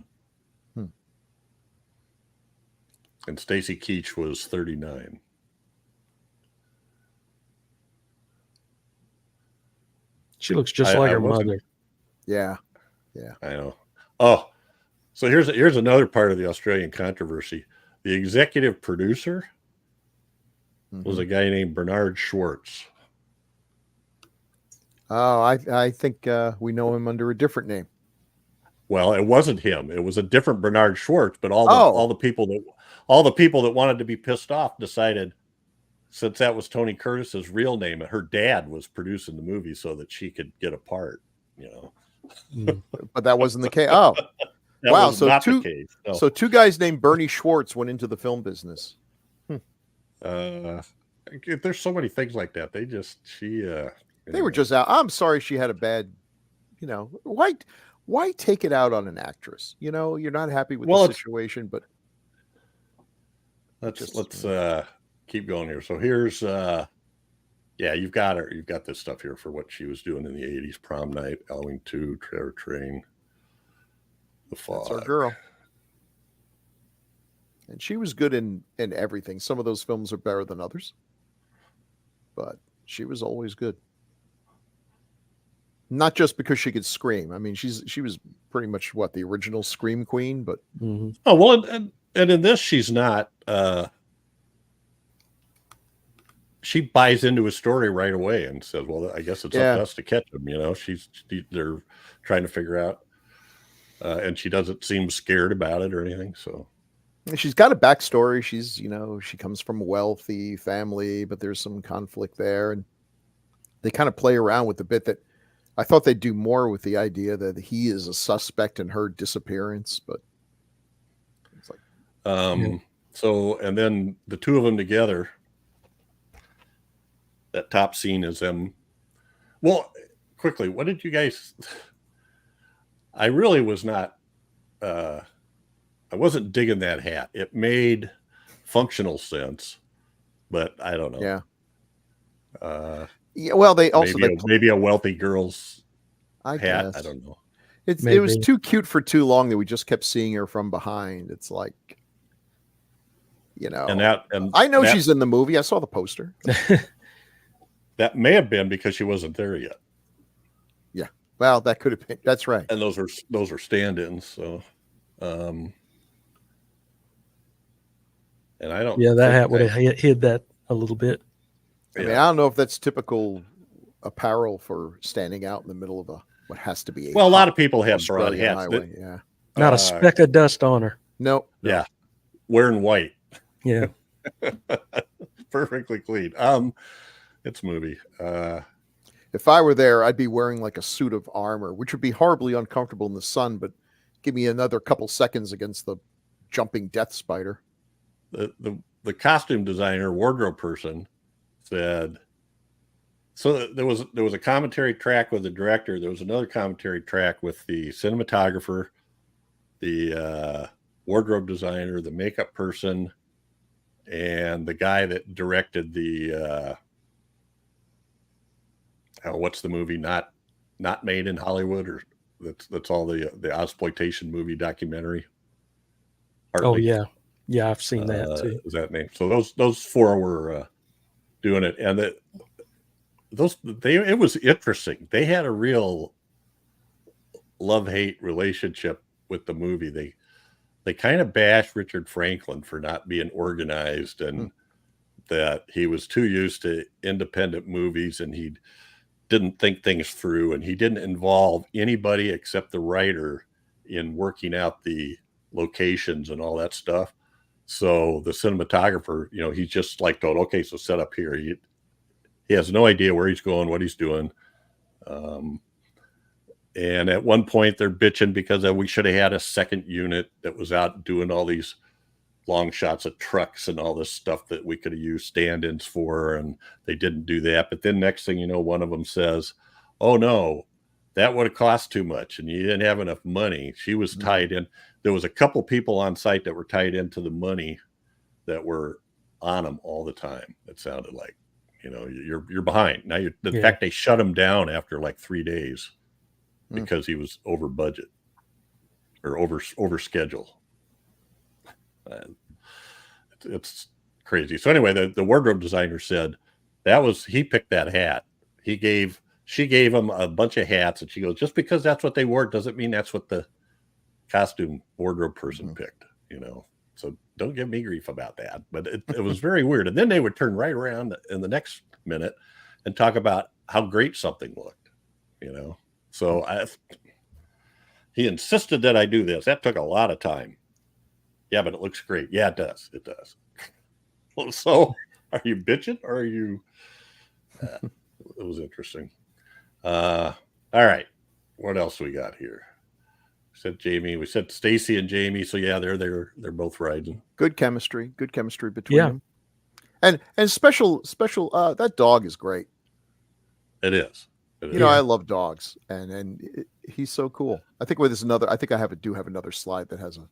And Stacy Keach was 39. She looks just like her mother. Yeah. Yeah. I know. Oh, so here's another part of the Australian controversy. The executive producer was a guy named Bernard Schwartz. Oh, I think we know him under a different name. Well, it wasn't him. It was a different Bernard Schwartz, but all the people that wanted to be pissed off decided, since that was Tony Curtis's real name, her dad was producing the movie so that she could get a part, But that wasn't the case. Oh, wow. So the case. No. So two guys named Bernie Schwartz went into the film business. There's so many things like that. They were just out. I'm sorry she had a bad, why take it out on an actress? You're not happy with the situation, but let's keep going here. So here's you've got this stuff here for what she was doing in the 80s: Prom Night, Halloween 2, Terror Train, The Fog. That's our girl. And she was good in everything. Some of those films are better than others, but she was always good. Not just because she could scream. I mean, she was pretty much the original scream queen, but oh well, and in this she's not. She buys into a story right away and says, "Well, I guess it's up to us to catch them." They're trying to figure out, and she doesn't seem scared about it or anything. So she's got a backstory. She's she comes from a wealthy family, but there's some conflict there, and they kind of play around with the bit that. I thought they'd do more with the idea that he is a suspect in her disappearance, but it's like, So, and then the two of them together, that top scene is them. Well, quickly, what did you guys, I really was not, I wasn't digging that hat. It made functional sense, but I don't know. Yeah. Yeah, well, they also maybe a wealthy girl's hat. Guess. I don't know. It was too cute for too long that we just kept seeing her from behind. It's like, and I know she's in the movie. I saw the poster. That may have been because she wasn't there yet. Yeah, well, that could have been. That's right. And those are stand-ins. So, and I don't. Yeah, that hat would have hid that a little bit. I mean, I don't know if that's typical apparel for standing out in the middle of what has to be. A lot of people have broad hats. Not a speck of dust on her. No. Yeah. Wearing white. Yeah. Perfectly clean. It's a movie. If I were there, I'd be wearing like a suit of armor, which would be horribly uncomfortable in the sun, but give me another couple seconds against the jumping death spider. The costume designer, wardrobe person, said, so there was a commentary track with the director. There was another commentary track with the cinematographer, the wardrobe designer, the makeup person, and the guy that directed the what's the movie not made in Hollywood, or that's all the Ozploitation movie documentary. Hardly. Oh yeah, I've seen that too. Is that name? So those four were doing it, and it was interesting. They had a real love-hate relationship with the movie. They kind of bashed Richard Franklin for not being organized, and that he was too used to independent movies, and he didn't think things through, and he didn't involve anybody except the writer in working out the locations and all that stuff. So the cinematographer, he's just like told, okay, so set up here. He has no idea where he's going, what he's doing. And at one point they're bitching because we should have had a second unit that was out doing all these long shots of trucks and all this stuff that we could have used stand-ins for, and they didn't do that. But then next thing you know, one of them says, oh no, that would have cost too much, and you didn't have enough money. She was tied in. There was a couple people on site that were tied into the money that were on them all the time. It sounded like, you're behind. Now in fact, they shut him down after like 3 days because he was over budget or over schedule. It's crazy. So anyway, the wardrobe designer said he picked that hat. She gave him a bunch of hats, and she goes, just because that's what they wore doesn't mean that's what the costume wardrobe person picked, so don't give me grief about that. But it was very weird. And then they would turn right around in the next minute and talk about how great something looked, so He insisted that I do this. That took a lot of time. Yeah, but it looks great. Yeah, it does. It does. Well, so are you bitching or are you? It was interesting. All right. What else we got here? We said Jamie. We said Stacy and Jamie. So yeah, they're both riding. Good chemistry. Good chemistry between them. And special. That dog is great. It is. You know, I love dogs, and he's so cool. I think with this another. I think I do have another slide that has a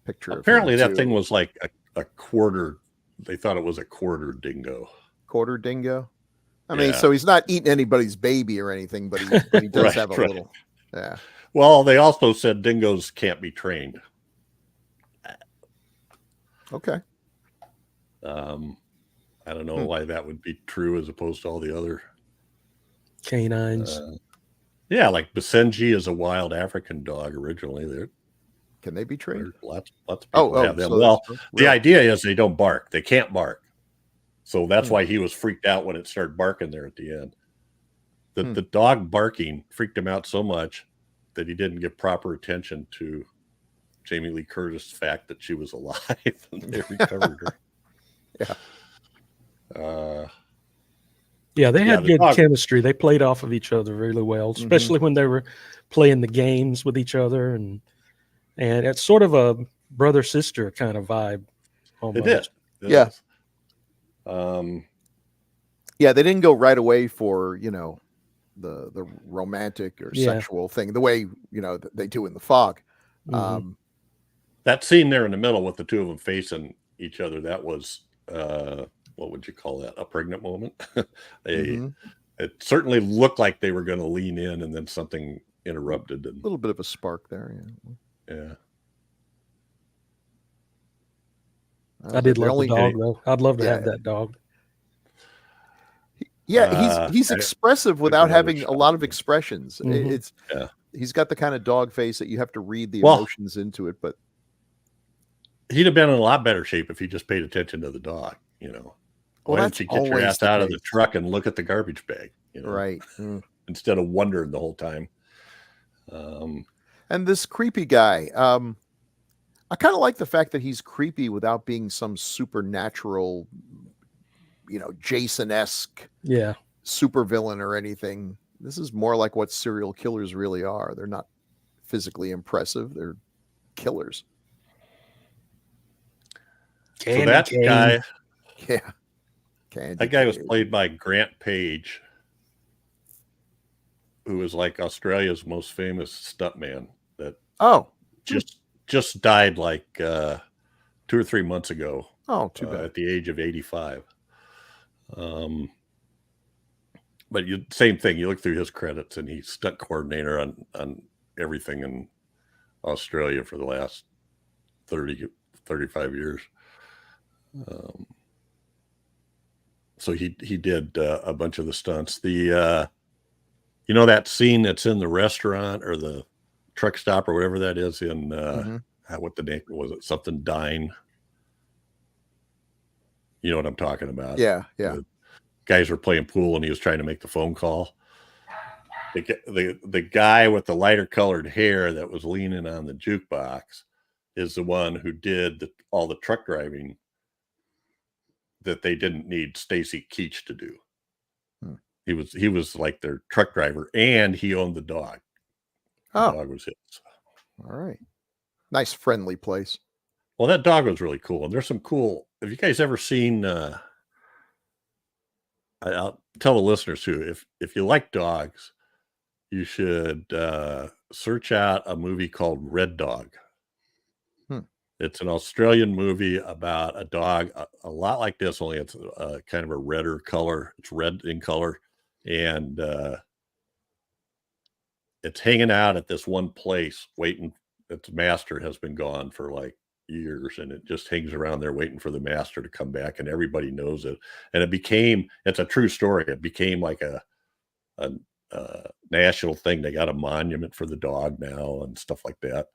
picture. Apparently, that thing was like a quarter. They thought it was a quarter dingo. Quarter dingo. I mean, so he's not eating anybody's baby or anything, but he does have a little. Yeah. Well, they also said dingoes can't be trained. Okay. I don't know why that would be true as opposed to all the other canines. Yeah, like Basenji is a wild African dog originally. Can they be trained? Lots of people have them. So well, the idea is they don't bark. They can't bark. So that's why he was freaked out when it started barking there at the end. The dog barking freaked him out so much that he didn't give proper attention to Jamie Lee Curtis' fact that she was alive and they recovered her. Yeah, they had good chemistry. They played off of each other really well, especially when they were playing the games with each other, and it's sort of a brother-sister kind of vibe. Almost. It is. Yeah. Yeah, they didn't go right away for, the romantic or sexual thing the way, they do in The Fog. That scene there in the middle with the two of them facing each other, that was what would you call that? A pregnant moment. It certainly looked like they were going to lean in, and then something interrupted. And a little bit of a spark there. Yeah. I did love the dog, though. I'd love to have that dog. Yeah, he's expressive without having a lot of expressions. He's got the kind of dog face that you have to read the emotions into it. But he'd have been in a lot better shape if he just paid attention to the dog. Why don't you get your ass out of the truck and look at the garbage bag? Right. Instead of wondering the whole time. And this creepy guy, I kind of like the fact that he's creepy without being some supernatural, Jason-esque supervillain or anything. This is more like what serial killers really are. They're not physically impressive. They're killers. So that guy... Yeah. That guy was played by Grant Page, who was like Australia's most famous stuntman that just died like 2 or 3 months ago. Oh, too bad. At the age of 85. But same thing. You look through his credits, and he's stunt coordinator on everything in Australia for the last 35 years. So he did a bunch of the stunts. The that scene that's in the restaurant or the truck stop or whatever that is in what the name was, it something Dine. You know what I'm talking about? Yeah. The guys were playing pool and he was trying to make the phone call. The guy with the lighter colored hair that was leaning on the jukebox is the one who did all the truck driving that they didn't need Stacy Keach to do. He was like their truck driver, and he owned the dog. The dog was his. All right. Nice friendly place. Well, that dog was really cool. And there's some cool, have you guys ever seen I'll tell the listeners too, if you like dogs, you should search out a movie called Red Dog. It's an Australian movie about a dog, a lot like this, only it's kind of a redder color. It's red in color. And it's hanging out at this one place waiting. Its master has been gone for like years, and it just hangs around there waiting for the master to come back, and everybody knows it. And it's a true story. It became like a national thing. They got a monument for the dog now and stuff like that.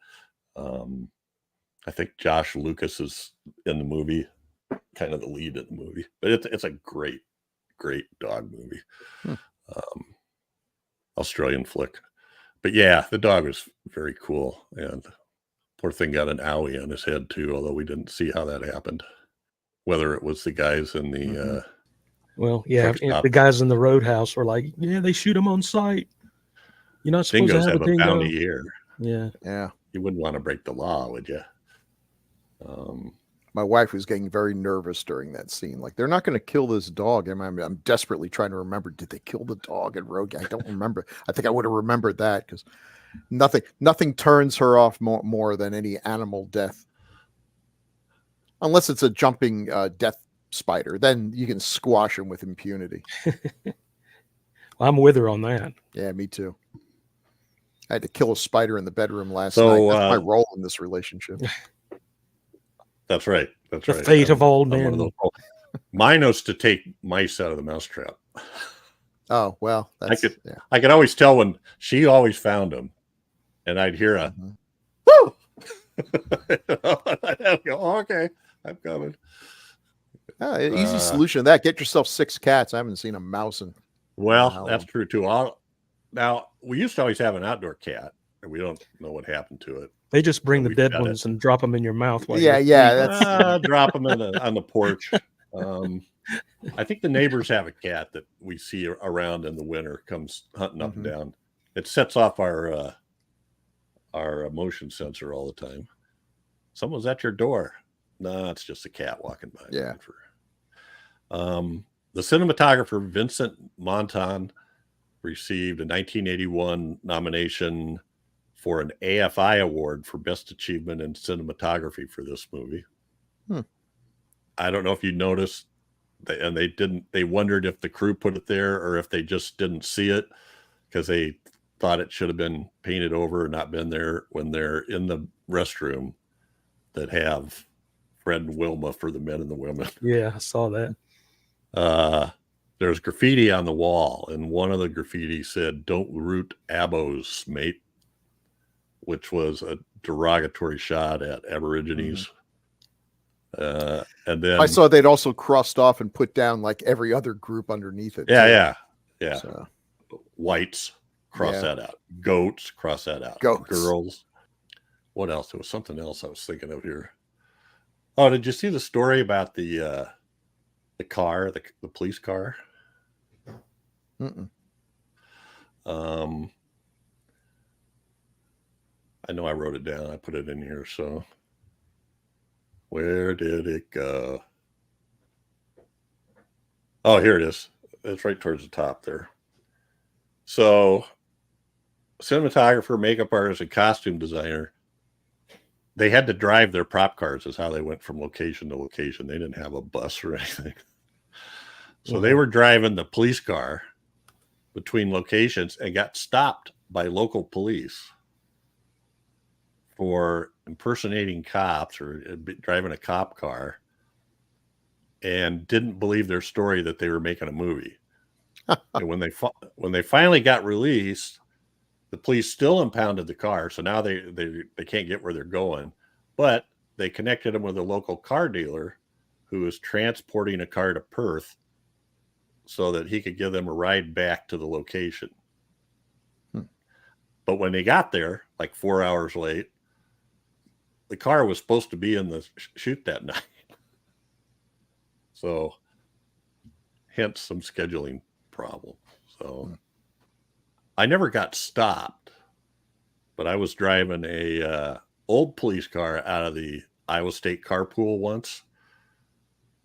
I think Josh Lucas is in the movie, kind of the lead in the movie, but it's a great dog movie. Australian flick. But yeah, the dog was very cool, and poor thing got an owie on his head too, although we didn't see how that happened. Whether it was the guys in the the guys in the roadhouse were like, yeah, they shoot them on sight. You're not supposed dingoes to have a dingo. bounty here. Yeah. You wouldn't want to break the law, would you? My wife was getting very nervous during that scene. Like, they're not going to kill this dog. I'm desperately trying to remember. Did they kill the dog in Roadgame? I don't remember. I think I would have remembered that because nothing turns her off more than any animal death, unless it's a jumping death spider. Then you can squash him with impunity. I'm with her on that. Yeah, me too. I had to kill a spider in the bedroom last night. That's my role in this relationship. That's right. That's the right. Fate of old men. Mine was to take mice out of the mousetrap. Oh, well, I could always tell when she always found them, and I'd hear a woo. I'd go, okay, I'm coming. Easy solution to that. Get yourself 6 cats. I haven't seen a mouse in. Well, that's true too. Now we used to always have an outdoor cat, and we don't know what happened to it. They just bring the dead ones and drop them in your mouth. That's drop them on the porch. I think the neighbors have a cat that we see around in the winter, comes hunting up and down. It sets off our motion sensor all the time. Someone's at your door. No, it's just a cat walking by. Yeah. The cinematographer Vincent Monton received a 1981 nomination for an AFI award for best achievement in cinematography for this movie. I don't know if you noticed, they wondered if the crew put it there or if they just didn't see it because they thought it should have been painted over or not been there when they're in the restroom that have Fred and Wilma for the men and the women. Yeah, I saw that. There's graffiti on the wall, and one of the graffiti said, "Don't root abos, mate," which was a derogatory shot at Aborigines. And then I saw they'd also crossed off and put down like every other group underneath it. Yeah. So, whites, cross that out. Goats, cross that out. Goats. Girls. What else? There was something else I was thinking of here. Oh, did you see the story about the car, the police car? I know I wrote it down. I put it in here. So where did it go? Oh, here it is. It's right towards the top there. So cinematographer, makeup artist, and costume designer, they had to drive their prop cars is how they went from location to location. They didn't have a bus or anything. So they were driving the police car between locations and got stopped by local police for impersonating cops or driving a cop car, and didn't believe their story that they were making a movie. And when they finally got released, the police still impounded the car. So now they can't get where they're going, but they connected them with a local car dealer who was transporting a car to Perth so that he could give them a ride back to the location. But when they got there, like 4 hours late, the car was supposed to be in the shoot that night. So hence some scheduling problem. So I never got stopped, but I was driving a old police car out of the Iowa State carpool once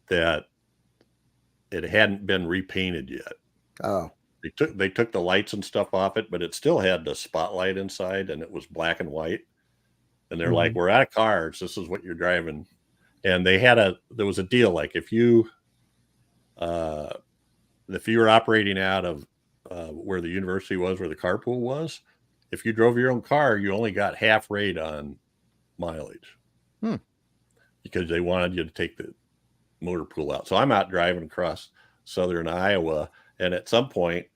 that it hadn't been repainted yet. Oh, they took the lights and stuff off it, but it still had the spotlight inside, and it was black and white. And they're like, "We're out of cars. This is what you're driving." And there was a deal, like if you were operating out of where the university was, where the carpool was, if you drove your own car, you only got half rate on mileage because they wanted you to take the motor pool out. So I'm out driving across southern Iowa, and at some point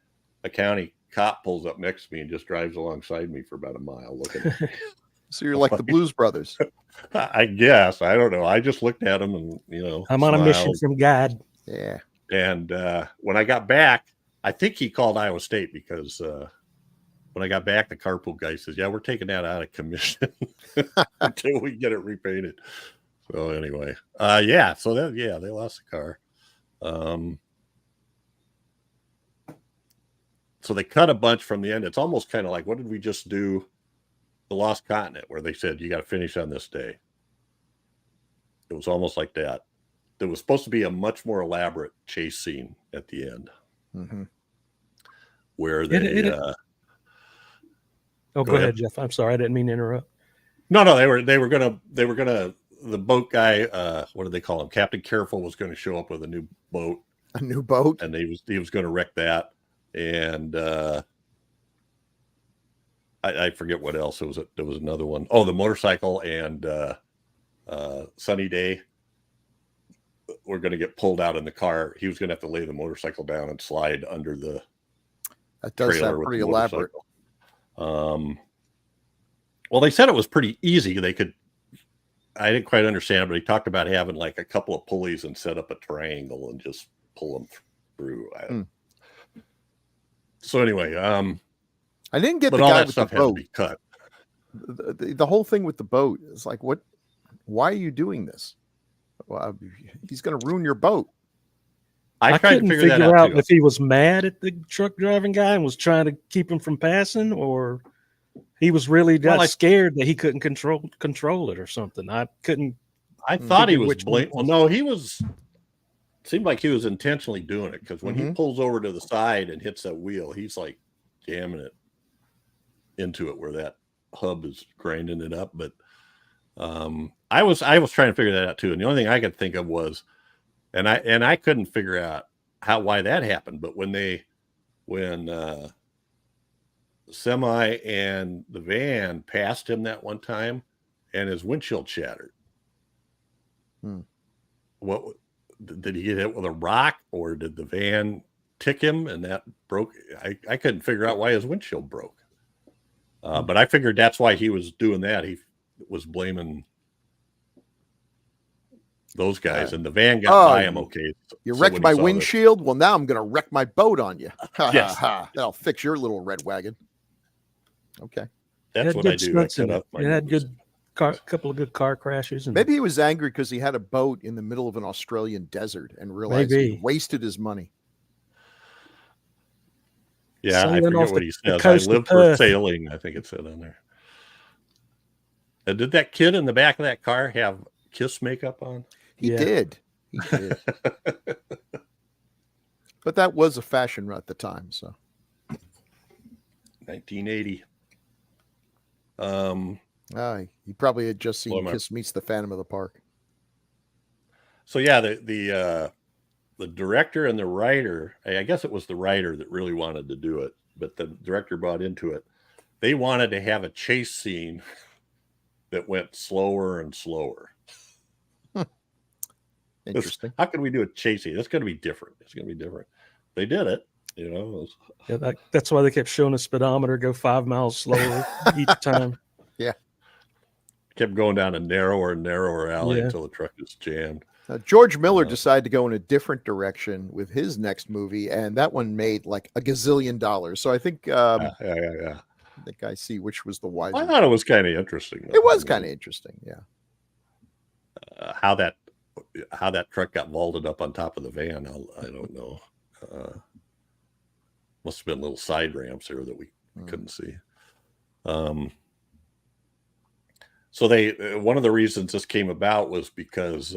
a county cop pulls up next to me and just drives alongside me for about a mile looking at me. So you're like the Blues Brothers. I guess. I don't know. I just looked at him and, I'm on a mission from God. Yeah. And when I got back, I think he called Iowa State because when I got back, the carpool guy says, "Yeah, we're taking that out of commission until we get it repainted." So anyway, so they lost the car. So they cut a bunch from the end. It's almost kind of like, what did we just do? The Lost Continent, where they said you got to finish on this day. It was almost like that. There was supposed to be a much more elaborate chase scene at the end, where they. Go ahead, Jeff. I'm sorry, I didn't mean to interrupt. No, they were gonna. The boat guy, what did they call him? Captain Careful was going to show up with a new boat. A new boat, and he was going to wreck that, and I forget what else. There was another one. Oh, the motorcycle and Sunny Day were going to get pulled out in the car. He was going to have to lay the motorcycle down and slide under the. That does sound pretty elaborate. Well, they said it was pretty easy. I didn't quite understand, but he talked about having like a couple of pulleys and set up a triangle and just pull them through. So anyway, I didn't get the all guy that with stuff the had to boat. be cut. The whole thing with the boat is like, what? Why are you doing this? Well, he's going to ruin your boat. I tried couldn't to figure that out too. if he was mad at the truck driving guy and was trying to keep him from passing, or he was really scared that he couldn't control it or something. I thought he was Well, no, he was. Seemed like he was intentionally doing it, because when he pulls over to the side and hits that wheel, he's like jamming it into it where that hub is grinding it up. But I was trying to figure that out too, and the only thing I could think of was, and I couldn't figure out why that happened. But when Semi and the van passed him that one time, and his windshield shattered. What did he get hit with a rock, or did the van tick him and that broke? I couldn't figure out why his windshield broke. But I figured that's why he was doing that. He was blaming those guys, and the van got by him okay. You wrecked my windshield? Well, now I'm going to wreck my boat on you. Yes. That'll fix your little red wagon. Okay. That's what I do. It had couple of good car crashes. And maybe he was angry because he had a boat in the middle of an Australian desert and realized he wasted his money. Yeah, I forget what he says. I live for sailing, I think it said on there. And did that kid in the back of that car have Kiss makeup on? He did. He did. But that was a fashion at the time, so 1980. He probably had just seen Kiss Meets the Phantom of the Park. So yeah, the director and the writer, I guess it was the writer that really wanted to do it, but the director bought into it. They wanted to have a chase scene that went slower and slower. Interesting. How can we do a chase scene? It's going to be different. It's going to be different. They did it. You know. That's why they kept showing a speedometer go 5 miles slower each time. Yeah. Kept going down a narrower and narrower alley until the truck was jammed. George Miller decided to go in a different direction with his next movie, and that one made like $1 gazillion. So I think, I think I see which was the wiser. I thought it was kind of interesting. It was kind of interesting, yeah. How that truck got vaulted up on top of the van, I don't know. Must have been little side ramps there that we couldn't see. So one of the reasons this came about was because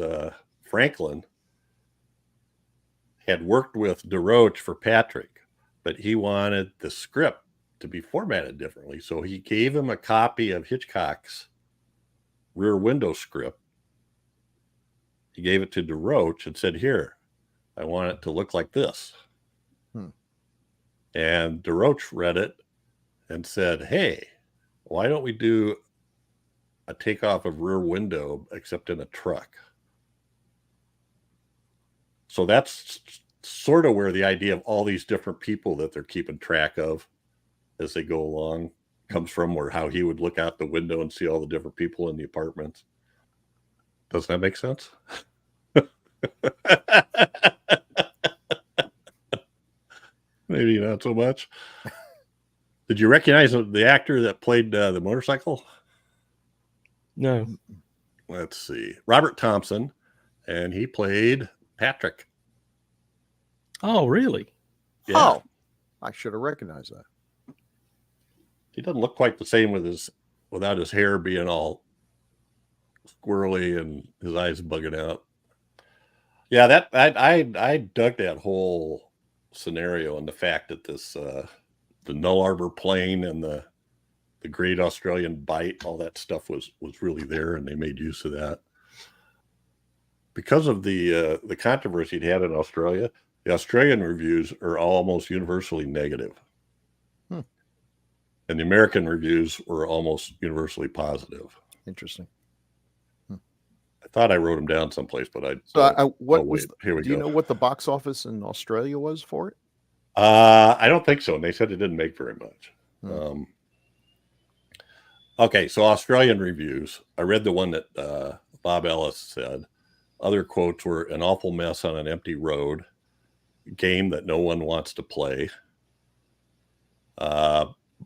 Franklin had worked with De Roche for Patrick, but he wanted the script to be formatted differently. So he gave him a copy of Hitchcock's Rear Window script. He gave it to De Roche and said, "Here, I want it to look like this." And De Roche read it and said, "Hey, why don't we do a takeoff of Rear Window except in a truck?" So that's sort of where the idea of all these different people that they're keeping track of as they go along comes from, or how he would look out the window and see all the different people in the apartments. Does that make sense? Maybe not so much. Did you recognize the actor that played the motorcycle? No. Let's see. Robert Thompson, and he played Patrick. Oh, really? Yeah. Oh, I should have recognized that. He doesn't look quite the same without his hair being all squirrely and his eyes bugging out. Yeah, that I dug that whole scenario and the fact that this the Null Arbor plane and the Great Australian Bite, all that stuff was really there, and they made use of that. Because of the controversy it had in Australia, the Australian reviews are almost universally negative. And the American reviews were almost universally positive. Interesting. I thought I wrote them down someplace, but here we go. Do you know what the box office in Australia was for it? I don't think so. And they said it didn't make very much. Okay, so Australian reviews. I read the one that Bob Ellis said. Other quotes were an awful mess on an empty road, game that no one wants to play.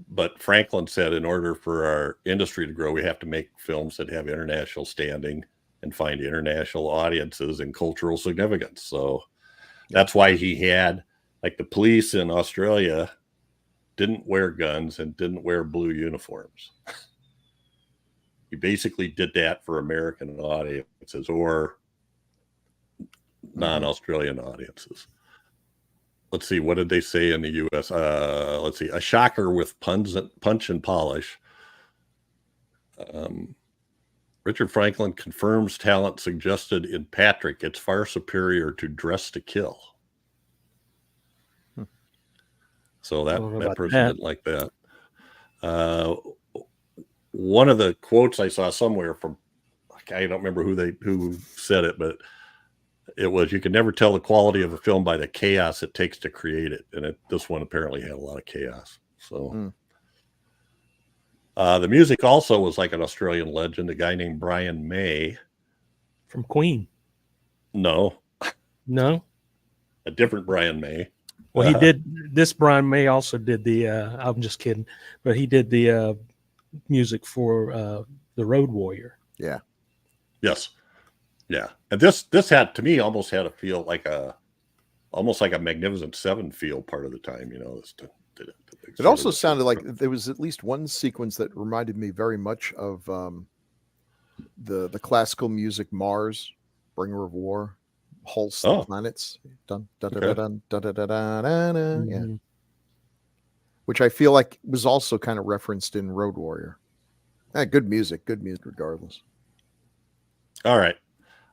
But Franklin said, in order for our industry to grow, we have to make films that have international standing and find international audiences and cultural significance. So that's why he had, like, the police in Australia didn't wear guns and didn't wear blue uniforms. He basically did that for American audiences or non-Australian audiences. Let's see, what did they say in the U.S.? Let's see, a shocker with punch and polish. Richard Franklin confirms talent suggested in Patrick. It's far superior to Dress to Kill. So that person didn't like that. One of the quotes I saw somewhere from, I don't remember who said it, but it was, you can never tell the quality of a film by the chaos it takes to create it. And this one apparently had a lot of chaos. So the music also was like an Australian legend, a guy named Brian May. From Queen. No. A different Brian May. Well, he did, this Brian May also did the, I'm just kidding, but he did the music for the Road Warrior. Yeah. Yes. Yeah. And this had, to me, almost had a feel like almost like a Magnificent Seven feel part of the time, you know. It also sounded like there was at least one sequence that reminded me very much of the classical music Mars, Bringer of War, Hulse the Planets. Dun, dun, dun, dun, dun, dun, dun, dun, dun, dun, dun, yeah. Which I feel like was also kind of referenced in Road Warrior. Good music regardless. All right.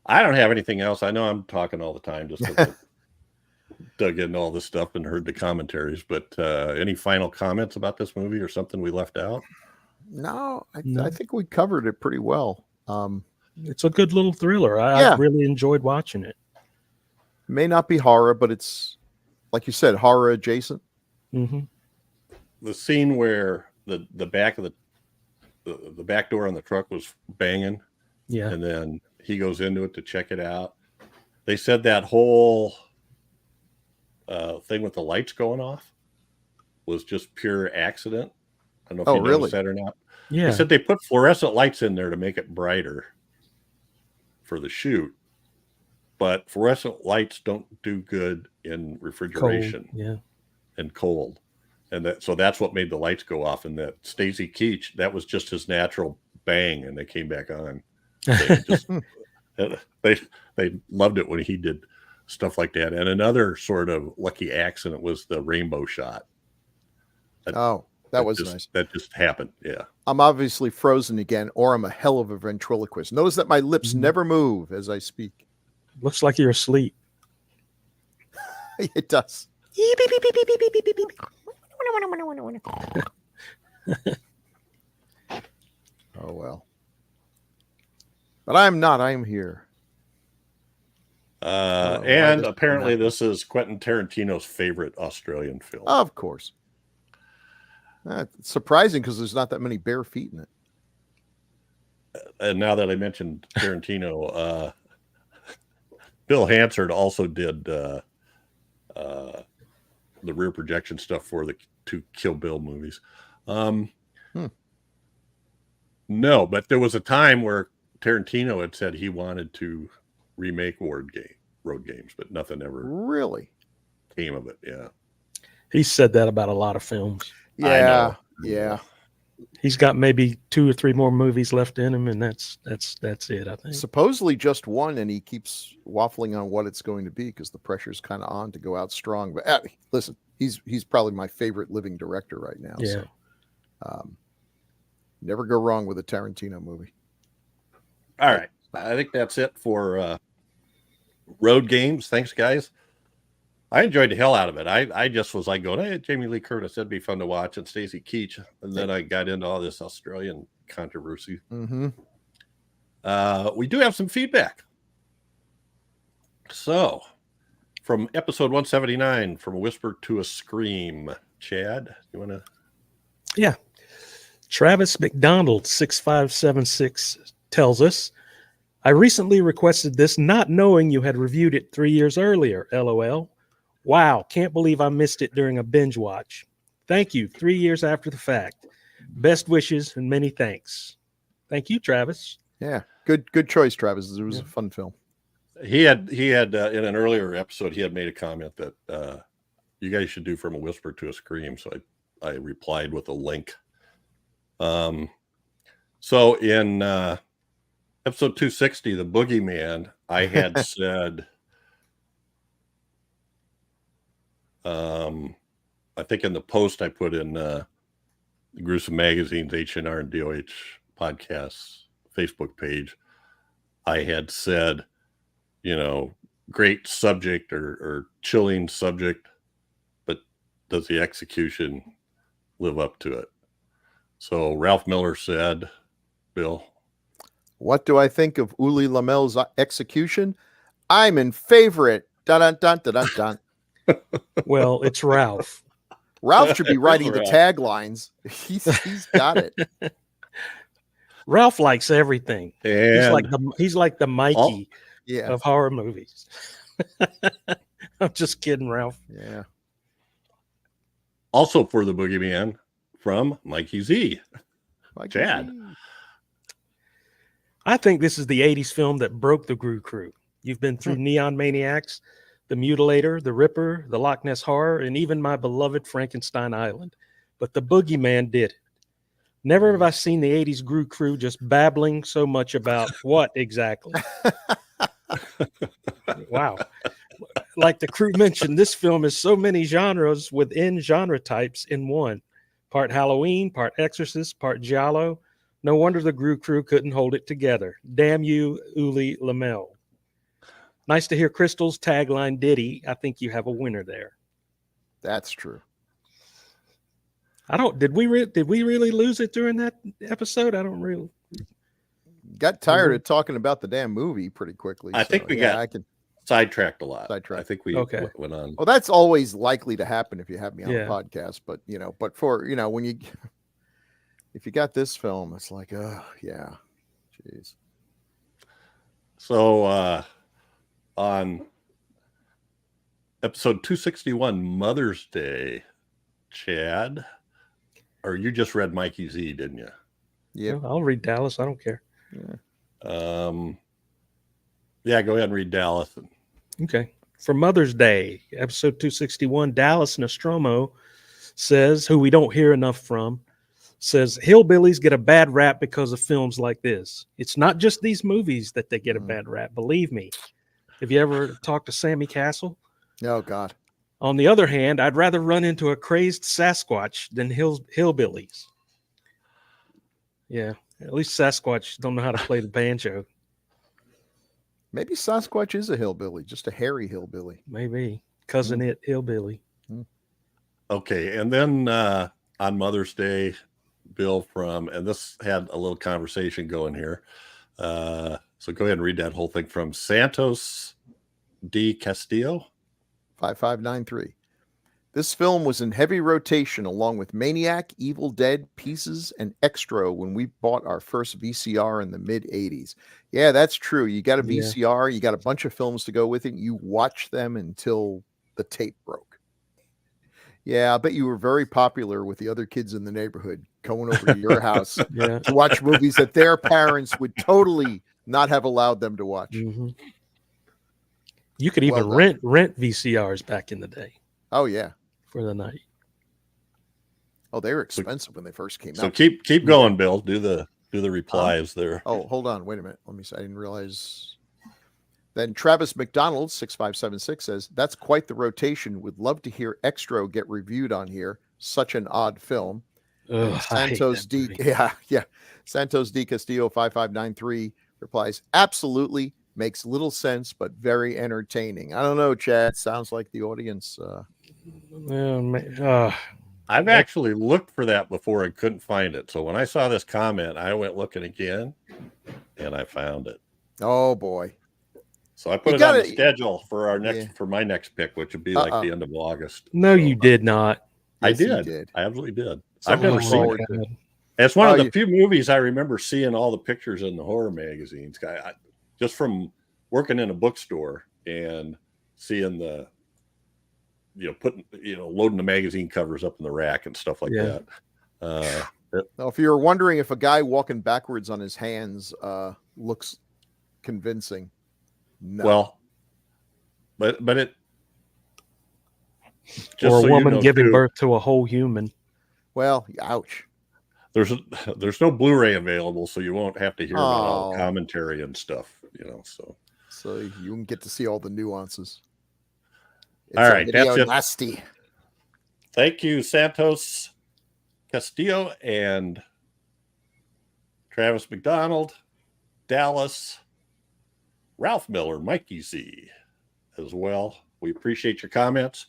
I don't have anything else. I know I'm talking all the time, just dug into all this stuff and heard the commentaries, but any final comments about this movie or something we left out? No, I think we covered it pretty well. It's a good little thriller. I really enjoyed watching it. May not be horror, but it's, like you said, horror adjacent. Mm-hmm. The scene where the back of the back door on the truck was banging, and then he goes into it to check it out. They said that whole thing with the lights going off was just pure accident. I don't know if you noticed that or not. Yeah. They said they put fluorescent lights in there to make it brighter for the shoot, but fluorescent lights don't do good in refrigeration and cold. And so that's what made the lights go off. And that Stacy Keach, that was just his natural bang, and they came back on. They loved it when he did stuff like that. And another sort of lucky accident was the rainbow shot. That was nice. That just happened. Yeah. I'm obviously frozen again, or I'm a hell of a ventriloquist. Notice that my lips never move as I speak. Looks like you're asleep. It does. Oh, well. But I'm not. I'm here. And apparently this is Quentin Tarantino's favorite Australian film. Of course. It's surprising because there's not that many bare feet in it. And now that I mentioned Tarantino, Bill Hansard also did the rear projection stuff for the 2 Kill Bill movies. No, but there was a time where Tarantino had said he wanted to remake Road Games, but nothing ever really came of it. Yeah. He said that about a lot of films. Yeah. He's got maybe 2 or 3 more movies left in him, and that's it, I think. Supposedly just one, and he keeps waffling on what it's going to be because the pressure's kind of on to go out strong. But listen, he's probably my favorite living director right now. Yeah. So, never go wrong with a Tarantino movie. All right. I think that's it for Road Games. Thanks, guys. I enjoyed the hell out of it. I just was like going, hey, Jamie Lee Curtis, that'd be fun to watch, and Stacey Keach. And then I got into all this Australian controversy. Mm-hmm. We do have some feedback. So, from episode 179, From a Whisper to a Scream, Chad, you want to? Yeah. Travis McDonald 6576 tells us, I recently requested this not knowing you had reviewed it 3 years earlier. LOL. Wow, can't believe I missed it during a binge watch. Thank you. 3 years after the fact. Best wishes and many thanks. Thank you, Travis. Yeah, good choice, Travis. It was a fun film. He had in an earlier episode, he had made a comment that you guys should do From a Whisper to a Scream. So I replied with a link. So in episode 260, The Boogeyman, I had said, I think in the post I put in the Gruesome Magazine's H&R and DOH podcasts Facebook page, I had said, great subject or chilling subject, but does the execution live up to it? So Ralph Miller said, Bill, what do I think of Uli Lamel's execution? I'm in favorite. Dun, dun, dun, dun, dun, dun. Well, it's Ralph. Ralph should be writing the taglines. He's got it. Ralph likes everything. And He's like the Mikey of horror movies. I'm just kidding, Ralph. Yeah. Also for The Boogeyman from Mikey Z. Chad. I think this is the 80s film that broke the Grue Crew. You've been through Neon Maniacs, The Mutilator, The Ripper, The Loch Ness Horror, and even my beloved Frankenstein Island. But The Boogeyman did it. Never have I seen the 80s Grue Crew just babbling so much about what exactly. Wow. Like the crew mentioned, this film is so many genres within genre types in one. Part Halloween, part Exorcist, part Giallo. No wonder the Grue Crew couldn't hold it together. Damn you, Uli Lamel. Nice to hear Crystal's tagline ditty. I think you have a winner there. That's true. Did we really lose it during that episode? I don't really. Got tired of talking about the damn movie pretty quickly. I think we got sidetracked a lot. I think we went on. Well, that's always likely to happen if you have me on a podcast. But but for when if you got this film, it's like, oh yeah, jeez. So on episode 261, Mother's Day, Chad, or you just read Mikey Z, didn't you? Yeah, well, I'll read Dallas. I don't care. Yeah, go ahead and read Dallas. Okay. For Mother's Day, episode 261, Dallas Nostromo says, who we don't hear enough from, says hillbillies get a bad rap because of films like this. It's not just these movies that they get a bad rap. Believe me. Have you ever talked to Sammy Castle? Oh, God. On the other hand, I'd rather run into a crazed Sasquatch than hillbillies. Yeah, at least Sasquatch don't know how to play the banjo. Maybe Sasquatch is a hillbilly, just a hairy hillbilly. Maybe. Cousin it hillbilly. Okay, and then on Mother's Day, Bill and this had a little conversation going here. So go ahead and read that whole thing from Santos D. Castillo. 5593. This film was in heavy rotation along with Maniac, Evil Dead, Pieces, and Extra when we bought our first VCR in the mid-'80s. Yeah, that's true. You got a VCR, you got a bunch of films to go with it. You watch them until the tape broke. Yeah, I bet you were very popular with the other kids in the neighborhood going over to your house to watch movies that their parents would totally not have allowed them to watch. Mm-hmm. You could even rent VCRs back in the day. Oh yeah, for the night. Oh, they were expensive when they first came out. So keep going, Bill. Do the replies there. Oh, hold on, wait a minute. Let me see. I didn't realize. Then Travis McDonald 6576 says that's quite the rotation. Would love to hear Extra get reviewed on here. Such an odd film. Santos D. Yeah. Santos D. Castillo 5593 replies, absolutely makes little sense, but very entertaining. I don't know, Chad. Sounds like the audience. I've actually looked for that before and couldn't find it. So when I saw this comment, I went looking again and I found it. Oh boy. So I put it on the schedule for our next for my next pick, which would be like the end of August. No, you did not. I did. I absolutely did. So I've never seen it. It's one of the few movies I remember seeing all the pictures in the horror magazines. Just from working in a bookstore and seeing the, loading the magazine covers up in the rack and stuff like that. Now, if you're wondering if a guy walking backwards on his hands looks convincing, no. Well, but it. Or a woman giving birth to a whole human. Well, ouch. There's no Blu-ray available, so you won't have to hear about all the commentary and stuff, So you won't get to see all the nuances. All right, that's it. Nasty. Thank you, Santos Castillo and Travis McDonald, Dallas, Ralph Miller, Mikey Z as well. We appreciate your comments.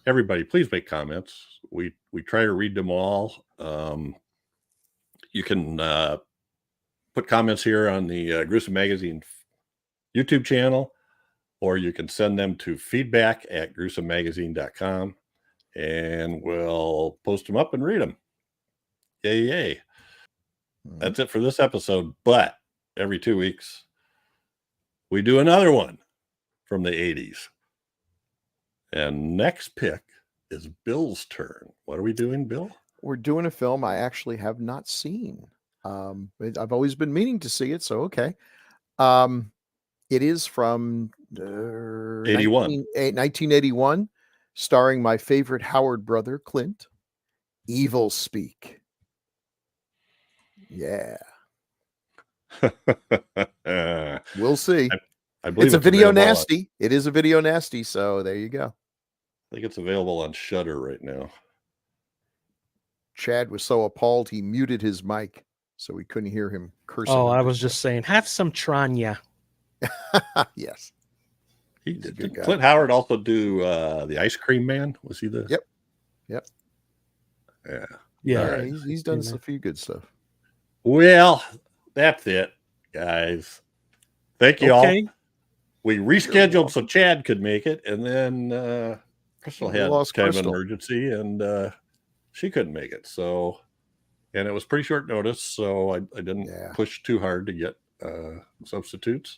Everybody, please make comments. We try to read them all. You can put comments here on the Gruesome Magazine YouTube channel, or you can send them to feedback@gruesomemagazine.com, and we'll post them up and read them. Yay. That's it for this episode, but every 2 weeks, we do another one from the 80s. And next pick is Bill's turn. What are we doing, Bill? We're doing a film I actually have not seen. I've always been meaning to see it, so okay. It is from 1981, starring my favorite Howard brother, Clint. Evil Speak. Yeah. We'll see. I believe it's a video nasty. It is a video nasty, so there you go. I think it's available on Shudder right now. Chad was so appalled he muted his mic so we couldn't hear him cursing. Oh, I was just saying, have some Tranya. Yes. Did Clint Howard also do the Ice Cream Man? Was he the? Yep. Yeah. Right. He's done a few good stuff. Well, that's it, guys. Thank you all. We rescheduled so Chad could make it, and then Crystal had kind of an emergency, and she couldn't make it. So, and it was pretty short notice, so I didn't push too hard to get substitutes.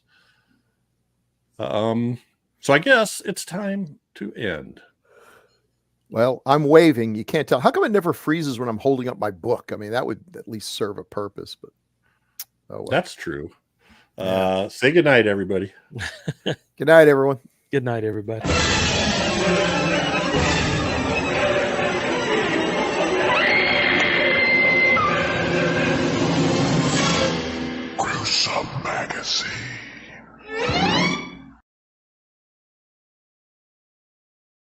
So I guess it's time to end. Well, I'm waving. You can't tell. How come it never freezes when I'm holding up my book? I mean, that would at least serve a purpose, but that's true. Say good night, everybody. Good night, everyone. Good night, everybody.